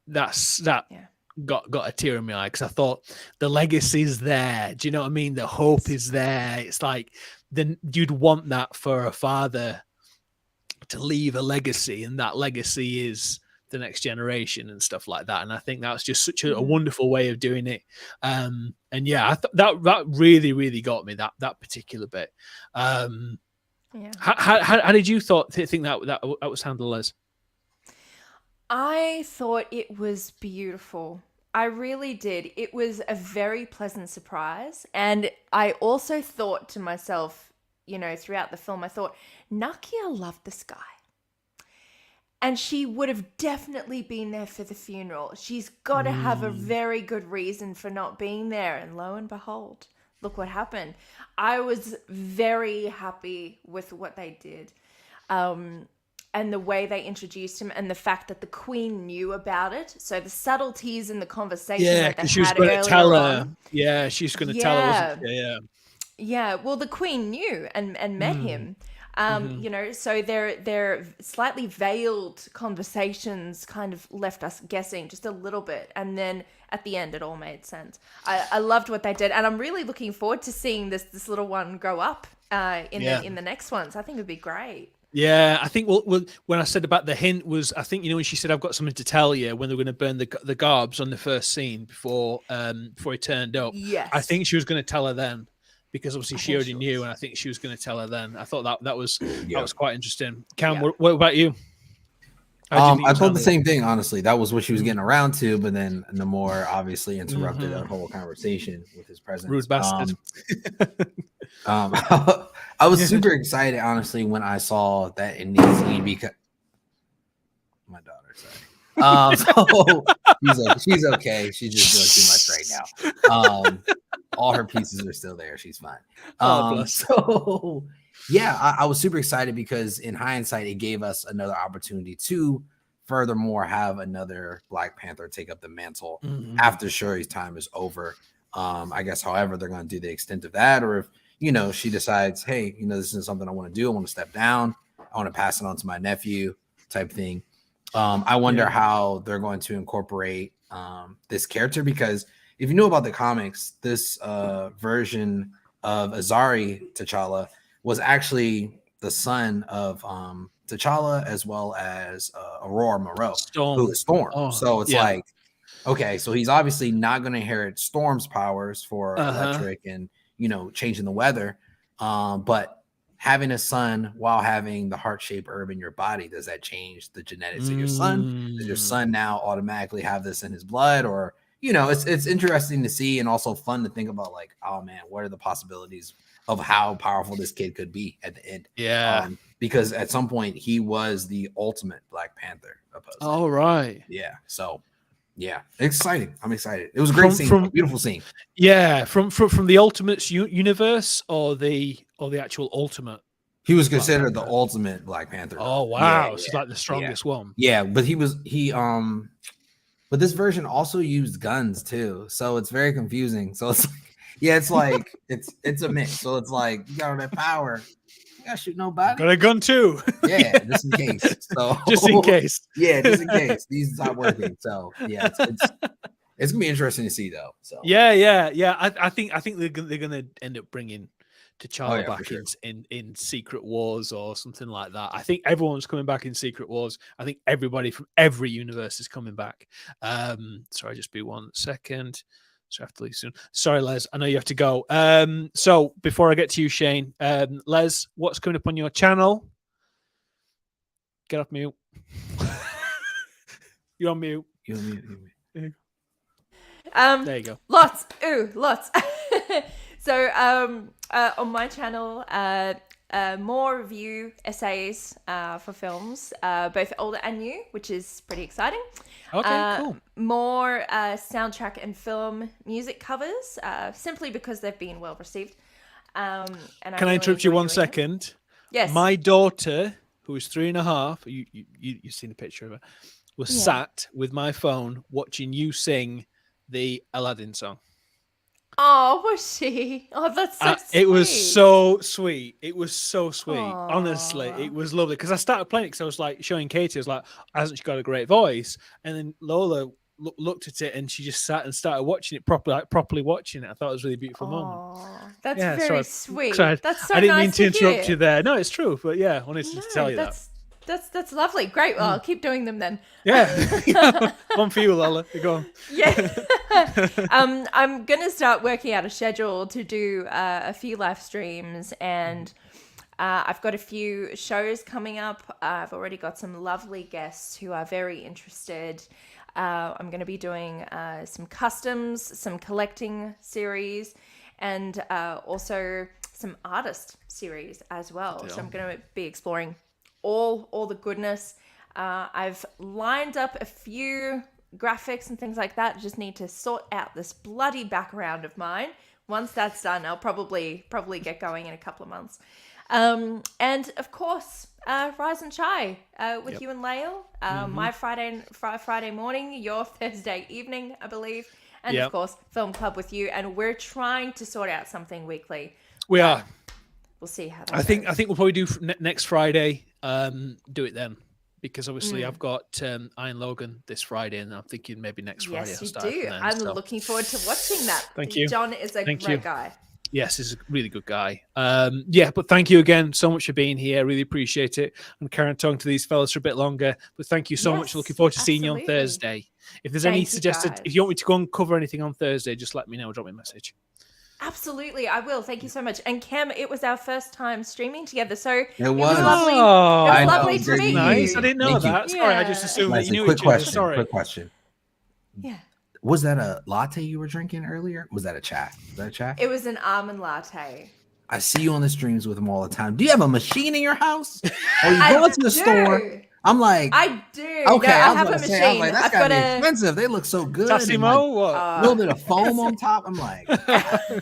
Got a tear in my eye because I thought the legacy's there. Do you know what I mean? The hope is there. It's like then you'd want that for a father to leave a legacy, and that legacy is the next generation and stuff like that. And I think that's just such a wonderful way of doing it. And yeah, I thought that really, really got me, that particular bit. How did you think that was handled as? I thought it was beautiful. I really did. It was a very pleasant surprise. And I also thought to myself, throughout the film, I thought, Nakia loved this guy. And she would have definitely been there for the funeral. She's got to have a very good reason for not being there. And lo and behold, look what happened. I was very happy with what they did. And the way they introduced him and the fact that the Queen knew about it. So the subtleties in the conversation that they she was had going to tell her. on. Yeah, she's going to tell her, wasn't she? Yeah. Yeah, well, the Queen knew and met him. So their slightly veiled conversations kind of left us guessing just a little bit. And then at the end, it all made sense. I loved what they did. And I'm really looking forward to seeing this little one grow up in the next ones. I think it would be great. Yeah, I think when I said about the hint was, I think, when she said, I've got something to tell you, when they're going to burn the garbs on the first scene before he turned up. Yes. I think she was going to tell her then, because obviously she already knew, and I think she was going to tell her then. I thought that was quite interesting. Cam, what about you? I thought the same thing, honestly. That was what she was getting around to, but then Namor obviously interrupted our whole conversation with his presence. Rude bastard. I was super excited, honestly, when I saw that ending scene because my daughter, sorry. So she's okay. She's just doing too much right now. All her pieces are still there. She's fine. So yeah, I was super excited because in hindsight, it gave us another opportunity to furthermore have another Black Panther take up the mantle after Shuri's time is over. I guess, however, they're going to do the extent of that, or if, she decides, hey, this is something I want to do. I want to step down. I want to pass it on to my nephew type thing. I wonder how they're going to incorporate this character, because if you know about the comics, this version of Azari T'Challa was actually the son of T'Challa as well as Aurora Moreau, who is Storm. So it's like, okay, so he's obviously not going to inherit Storm's powers for electric and, changing the weather. But having a son while having the heart-shaped herb in your body, does that change the genetics of your son? Does your son now automatically have this in his blood? Or, it's interesting to see and also fun to think about, like, oh man, what are the possibilities of how powerful this kid could be at the end? Yeah. Because at some point he was the ultimate Black Panther. All right. Yeah. So yeah, exciting. I'm excited. It was a great scene, a beautiful scene. Yeah. From the Ultimates universe or the actual Ultimate? He was considered the ultimate Black Panther. Oh wow. So like the strongest one. Yeah, but but this version also used guns too. So it's very confusing. So it's like, it's a mix. So it's like, you got all that power, you gotta shoot nobody. Got a gun too. Yeah, just in case. So just in case. Yeah, just in case these not working. So yeah, it's gonna be interesting to see though. So yeah. I think they're gonna end up bringing T'Challa back sure. in Secret Wars or something like that. I think everyone's coming back in Secret Wars. I think everybody from every universe is coming back. Sorry, just be 1 second. So I have to leave soon. Sorry, Les. I know you have to go. So before I get to you, Shane, Les, what's coming up on your channel? Get off mute. You're on mute. You're on mute. There you go. Lots. So on my channel, more review essays for films, both older and new, which is pretty exciting. Okay, cool. More soundtrack and film music covers, simply because they've been well received. And Can I interrupt you 1 second? Yes. My daughter, who is 3.5, you've seen a picture of her, was sat with my phone watching you sing the Aladdin song. Oh, was she? Oh, that's so sweet. It was so sweet. It was so sweet. Aww. Honestly, it was lovely. Because I started playing it because I was like showing Katie, I was like, hasn't she got a great voice? And then Lola looked at it and she just sat and started watching it properly watching it. I thought it was a really beautiful moment. That's very sweet. That's so I didn't nice mean to interrupt hear. you there. No, it's true. But yeah, I wanted to tell you that. That's lovely. Great. Well, I'll keep doing them then. Yeah. One for you, Lola. You're going. Yeah. I'm going to start working out a schedule to do a few live streams, and I've got a few shows coming up. I've already got some lovely guests who are very interested. I'm going to be doing some customs, some collecting series, and also some artist series as well. So I'm going to be exploring all the goodness. I've lined up a few graphics and things like that. Just need to sort out this bloody background of mine. Once that's done, I'll probably get going in a couple of months. And of course, Rise and Chai with you and Lael. My Friday morning, your Thursday evening, I believe. And of course, Film Club with you. And we're trying to sort out something weekly. We are. We'll see how that I think we'll probably do next Friday. Do it then, because obviously I've got Iron Logan this Friday, and I'm thinking maybe next Friday. Yes, you do. I'm looking forward to watching that. Thank you. John is a great guy. Yes, he's a really good guy. But thank you again so much for being here. I really appreciate it. I'm carrying talking to these fellas for a bit longer, but thank you so much. Looking forward to seeing you on Thursday. If there's any suggested, if you want me to go and cover anything on Thursday, just let me know. Drop me a message. Absolutely, I will. Thank you so much. And Cam, it was our first time streaming together, so It was. lovely. Oh, it was I know, lovely it's to great meet nice. you. I didn't know Thank you. that. Sorry, I just assumed that you Leslie, knew quick each other. question. Sorry. Quick question. Yeah. Was that a latte you were drinking earlier? Was that a chai? Was that a chai? It was an almond latte. I see you on the streams with him all the time. Do you have a machine in your house? Or you I go to the do. store? I'm like, I do. okay, No, I I was have a gonna say, machine. I was like, that's I've gotta got be a. expensive. They look so good. and, Tassimo, like, what? a little bit of foam on top. I'm like,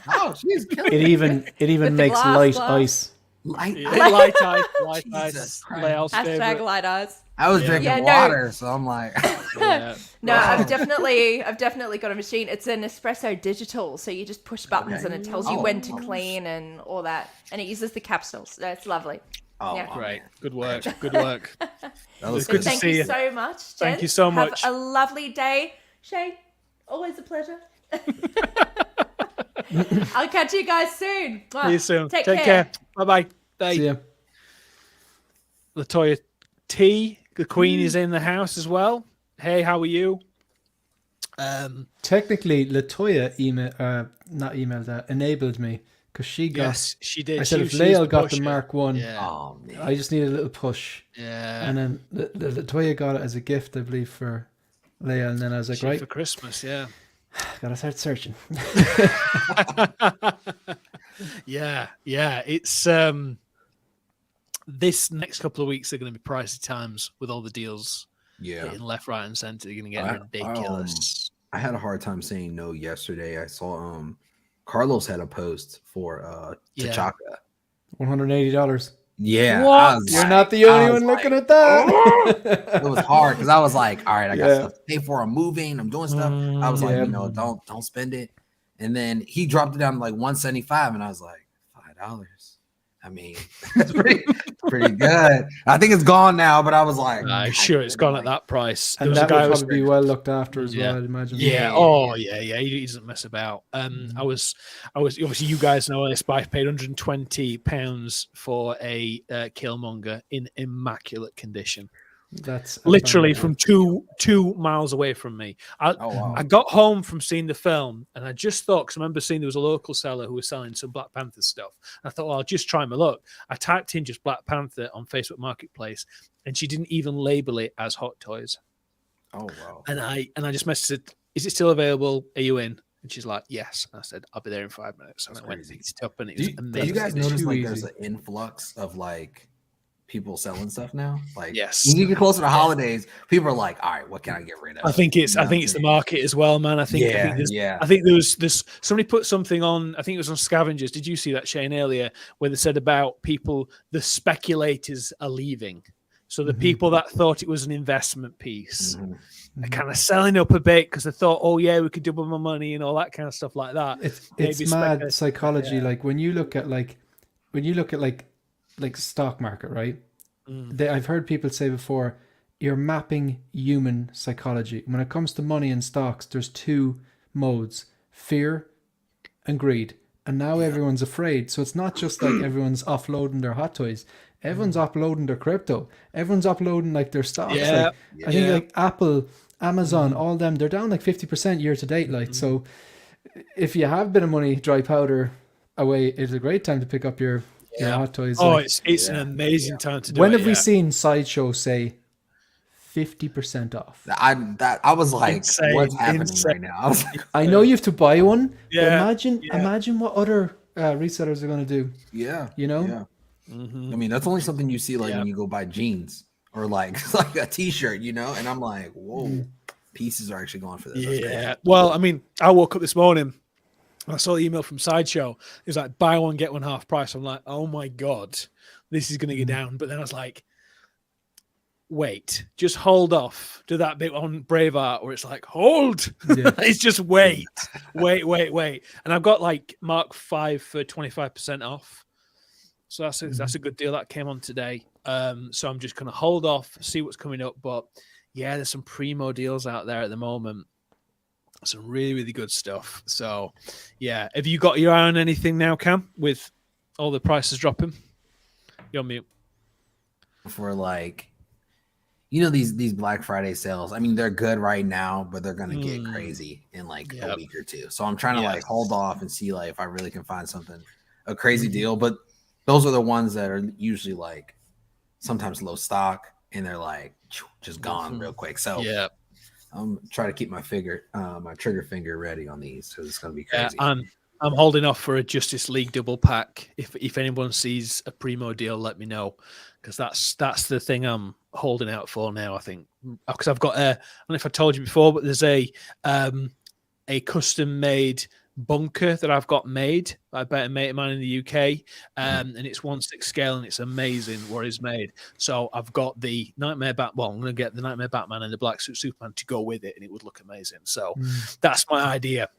oh, she's killing It it. even With the makes glass. ice. Light, Yeah, light ice, Jesus Christ. Lael's Hashtag favorite. light eyes. I was Yeah. drinking Yeah, no. water, so I'm like, Yeah. No, Wow. I've definitely got a machine. It's an espresso digital, so you just push buttons Okay. and it tells you Oh. when to clean and all that, and it uses the capsules. So it's lovely. oh, Yeah. wow. Great. Good work. Good work. That was It's good to Thank see you you. so much. Thank gents. you so much. Have a lovely day, Shane. Always a pleasure. I'll catch you guys soon. See you soon. Take Take care. care. Bye-bye. Bye. See ya. Latoya T, the Queen, is in the house as well. Hey, how are you? Technically, Latoya enabled me because she got. Yes, she did. I said if she's Lael got the pushing. Mark 1, Yeah. Oh, man. I just need a little push. Yeah. And then Latoya got it as a gift, I believe, for Lael. And then I was like, Shit right, for Christmas, yeah. gotta start searching. Yeah. It's this next couple of weeks are going to be pricey times with all the deals Yeah. hitting left, right, and center. You're going to get ridiculous. I had a hard time saying no yesterday. I saw Carlos had a post for Yeah. T'Chaka. $180. Yeah. What? I was You're like- not the I only was one like, looking at that. It was hard because I was like, all right, I got Yeah. stuff to pay for. I'm moving. I'm doing stuff. I was like, Yeah. don't spend it. And then he dropped it down to like 175, and I was like, $5. I mean, it's pretty good. I think it's gone now, but I was like, I'm sure it's gone at that price. There And was a that guy would who was probably be well looked after as Yeah. well, I'd imagine. Yeah. Oh, yeah. He doesn't mess about. I was obviously, you guys know this, but I paid £120 for a Killmonger in immaculate condition, That's literally from two miles away from me. oh wow. I got home from seeing the film, and I just thought, because I remember seeing there was a local seller who was selling some Black Panther stuff. I thought, well, I'll just try my luck. I typed in just Black Panther on Facebook Marketplace, and she didn't even label it as Hot Toys. Oh wow. And I just messaged her, is it still available? Are you in? And she's like, yes. And I said, I'll be there in 5 minutes. And That's I went and crazy. picked it up, and it Do was you amazing. guys It's notice too like easy. there's an influx of like people selling stuff now? Like, Yes. when you get closer to holidays, people are like, all right, what can I get rid of? I think it's You know what I'm the saying? market as well, man. I think Yeah. I think there was somebody put something on, I think it was on Scavengers. Did you see that, Shane, earlier, where they said about people, the speculators are leaving. So the people that thought it was an investment piece Mhm. are kind of selling up a bit because they thought, oh yeah, we could double my money and all that kind of stuff like that. It's Maybe mad psychology. Yeah. Like when you look at like stock market, right? I've heard people say before, you're mapping human psychology. When it comes to money and stocks, there's two modes: fear and greed. And now everyone's afraid. So it's not just like everyone's offloading their hot toys. Everyone's uploading their crypto. Everyone's uploading like their stocks. Yeah. Like, I think like Apple, Amazon, all them, they're down like 50% year to date. Like, so if you have a bit of money, dry powder away, it's a great time to pick up your hot toys. Oh, Like, it's an amazing time to do when it. have we seen Sideshow say 50% off? I was like, Insane, what's happening insane. right now? I was like, I know you have to buy one. But Yeah, imagine what other resellers are going to do. yeah, You know? yeah. I mean, that's only something you see like when you go buy jeans or like a t-shirt, you know. And I'm like, whoa, pieces are actually going for this. That's crazy. Yeah. Well, I mean, I woke up this morning. I saw the email from Sideshow. It was like buy one, get one half price. I'm like, oh my God, this is going to go down. But then I was like, wait, just hold off to that bit on Braveheart where it's like, hold. Yeah. It's just wait. And I've got like Mark 5 for 25% off. So that's a good deal that came on today. So I'm just going to hold off, see what's coming up. But yeah, there's some primo deals out there at the moment. Some really, really good stuff. So yeah, have you got your eye on anything now, Cam, with all the prices dropping? You're on mute. For like, you know, these Black Friday sales. I mean, they're good right now, but they're gonna get crazy in like a week or two. So I'm trying to like hold off and see like if I really can find a crazy deal. But those are the ones that are usually like sometimes low stock and they're like just gone real quick. So I'm trying to keep my trigger finger ready on these because it's gonna be crazy. I'm holding off for a Justice League double pack. If anyone sees a primo deal, let me know, because that's the thing I'm holding out for now. I think because I've got I don't know if I told you before, but there's a custom made bunker that I've got made by a better mate of mine in the UK, and it's 1/6 scale and it's amazing what it's made. So I've got the Nightmare Batman. Well, I'm going to get the Nightmare Batman and the Black Suit Superman to go with it, and it would look amazing. So that's my idea.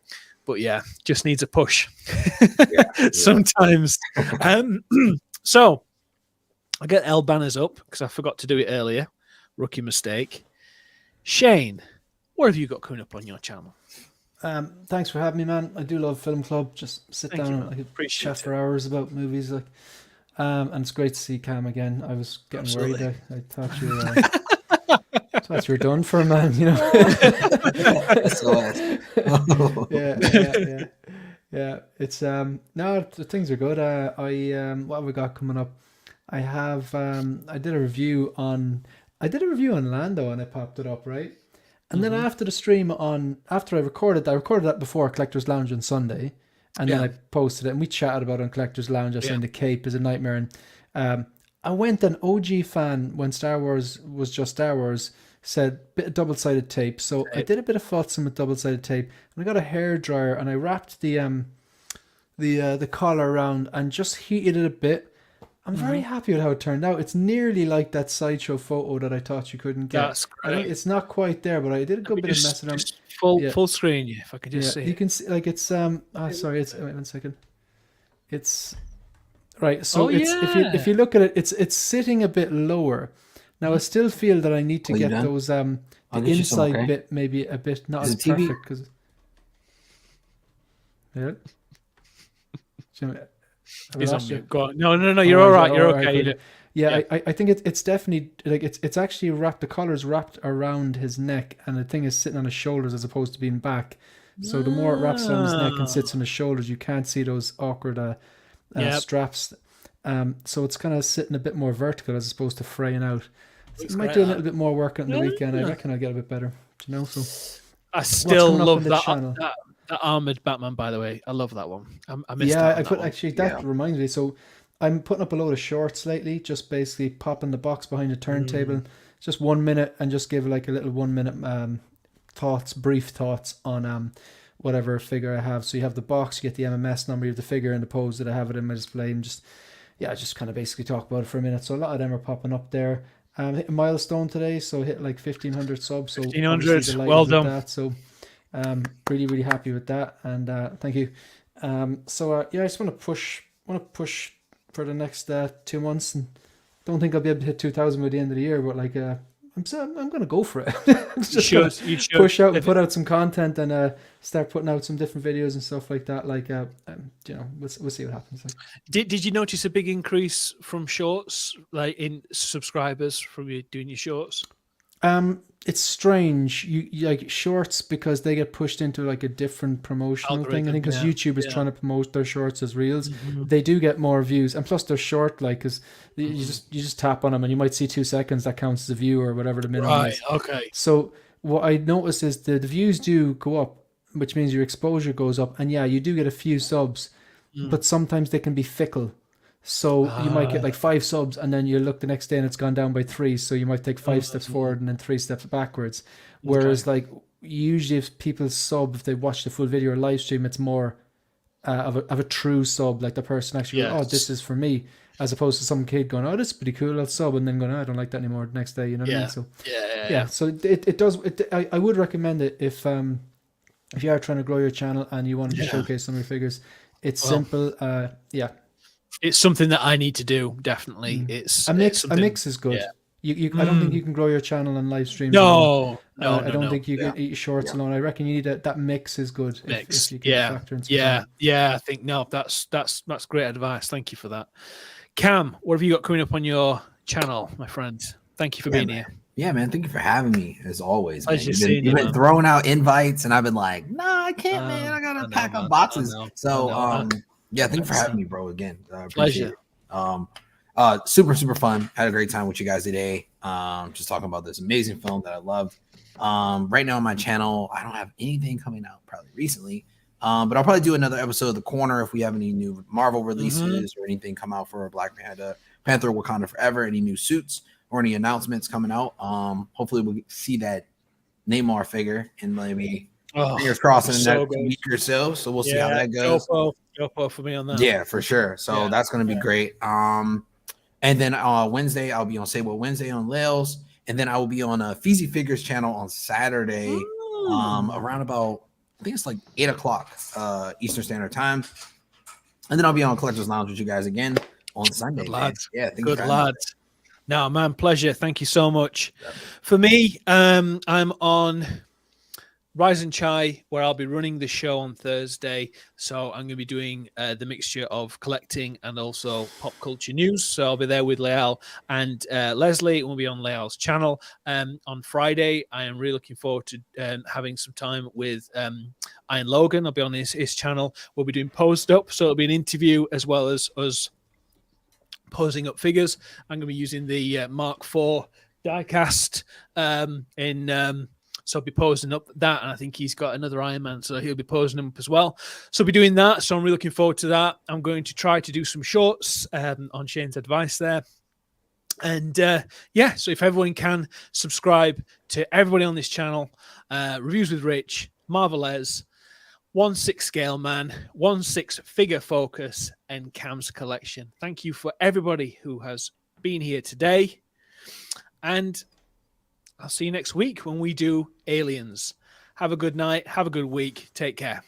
But yeah, just needs a push sometimes. So I get L banners up because I forgot to do it earlier. Rookie mistake. Shane, what have you got coming up on your channel? Thanks for having me, man. I do love Film Club. Just sit down and I could chat for hours about movies. Like, and it's great to see Cam again. I was getting worried. I thought you were. Thought you were done for a man, you know. Yeah. It's no, the things are good. What have we got coming up? I have I did a review on Lando and I popped it up, right? And then after the stream after I recorded that before Collector's Lounge on Sunday, and then I posted it and we chatted about it on Collector's Lounge. I was saying the cape is a nightmare, and I went an OG fan when Star Wars was just Star Wars. Said bit of double-sided tape, so I did a bit of futzing with double-sided tape, and I got a hairdryer and I wrapped the collar around and just heated it a bit. I'm very happy with how it turned out. It's nearly like that sideshow photo that I thought you couldn't get. That's great. It's not quite there, but I did a good bit of messing around. Full screen, if I could just see. You can see, like it's sorry, it's wait 1 second. It's right. So if you look at it, it's sitting a bit lower. Now I still feel that I need to get those the inside bit maybe a bit not as perfect because Go on. No, you're all right. You're okay. I think it's definitely like it's actually wrapped. The collar's wrapped around his neck, and the thing is sitting on his shoulders as opposed to being back. So the more it wraps around his neck and sits on his shoulders, you can't see those awkward straps. So it's kind of sitting a bit more vertical as opposed to fraying out. So I might do a little bit more work on the weekend. I reckon I'll get a bit better. You know, so I still love that armored Batman. By the way, I love that one. I missed that. That reminds me. So I'm putting up a load of shorts lately. Just basically popping the box behind the turntable. Just 1 minute and just give like a little 1 minute brief thoughts on whatever figure I have. So you have the box, you get the MMS number, you have the figure and the pose that I have it in my display, and just kind of basically talk about it for a minute. So a lot of them are popping up there. Hit a milestone today, so hit like 1,500 subs. So 1,500, well done. That, so really, really happy with that, and thank you. I just want to push for the next 2 months, and don't think I'll be able to hit 2,000 by the end of the year, but like I'm going to go for it. You should push out and put out some content and start putting out some different videos and stuff like that. Like, we'll see what happens. Like, did you notice a big increase from shorts, like in subscribers from you doing your shorts? It's strange. You like shorts because they get pushed into like a different promotional thing. I think because YouTube is trying to promote their shorts as reels, they do get more views, and plus they're short. Like, because you just tap on them and you might see 2 seconds. That counts as a view or whatever the minimum is. Okay. So what I noticed is the views do go up, which means your exposure goes up, and you do get a few subs, but sometimes they can be fickle. So you might get like 5 subs, and then you look the next day and it's gone down by 3. So you might take 5 steps forward and then 3 steps backwards. Whereas like usually if people sub, if they watch the full video or live stream, it's more of a true sub. Like the person actually goes, oh, this is for me, as opposed to some kid going, oh, this is pretty cool, I'll sub, and then going, oh, I don't like that anymore the next day. You know what I mean? So So it does. I would recommend it if you are trying to grow your channel and you want to showcase some of your figures. It's simple. It's something that I need to do. Definitely, it's a mix is good. Yeah. I don't think you can grow your channel and live stream. No, I don't think you can eat shorts alone. I reckon you need that mix is good. Mix, if you can factor in I think that's great advice. Thank you for that, Cam. What have you got coming up on your channel, my friend? Thank you for being here. Yeah, man. Thank you for having me, as always. Man. You've been throwing out invites, and I've been like, nah, I can't, man. I gotta pack up boxes. So, yeah, thank you for having me, bro. Again, appreciate it. Super, super fun. Had a great time with you guys today. Just talking about this amazing film that I loved. Right now on my channel, I don't have anything coming out probably recently. But I'll probably do another episode of The Corner if we have any new Marvel releases or anything come out for Black Panther Wakanda Forever, any new suits or any announcements coming out. Hopefully we'll see that Namor figure and maybe fingers crossed in the next week or so. So we'll see how that goes. Go for me on that. Yeah, for sure. So that's going to be great. And then Wednesday, I'll be on Say What Wednesday on Lails. And then I will be on a Feezy Figures channel on Saturday around about, I think it's like 8 o'clock Eastern Standard Time. And then I'll be on Collectors Lounge with you guys again on Sunday. Good lads. Yeah, good lads. No, man, pleasure. Thank you so much. For me, I'm on Rise and Chai, where I'll be running the show on Thursday. So I'm going to be doing the mixture of collecting and also pop culture news. So I'll be there with Leal and Leslie. We'll be on Leal's channel. On Friday, I am really looking forward to having some time with Iron Logan. I'll be on his channel. We'll be doing Posed Up. So it'll be an interview as well as us posing up figures. I'm going to be using the Mark IV diecast so I'll be posing up that, and I think he's got another Iron Man, so he'll be posing them up as well. So I'll be doing that, so I'm really looking forward to that. I'm going to try to do some shorts on Shane's advice there. And yeah, so if everyone can subscribe to everybody on this channel, Reviews with Rich, Marvelez, 1/6 Scale Man, 1/6 Figure Focus, and Cam's Collection. Thank you for everybody who has been here today. And I'll see you next week when we do Aliens. Have a good night. Have a good week. Take care.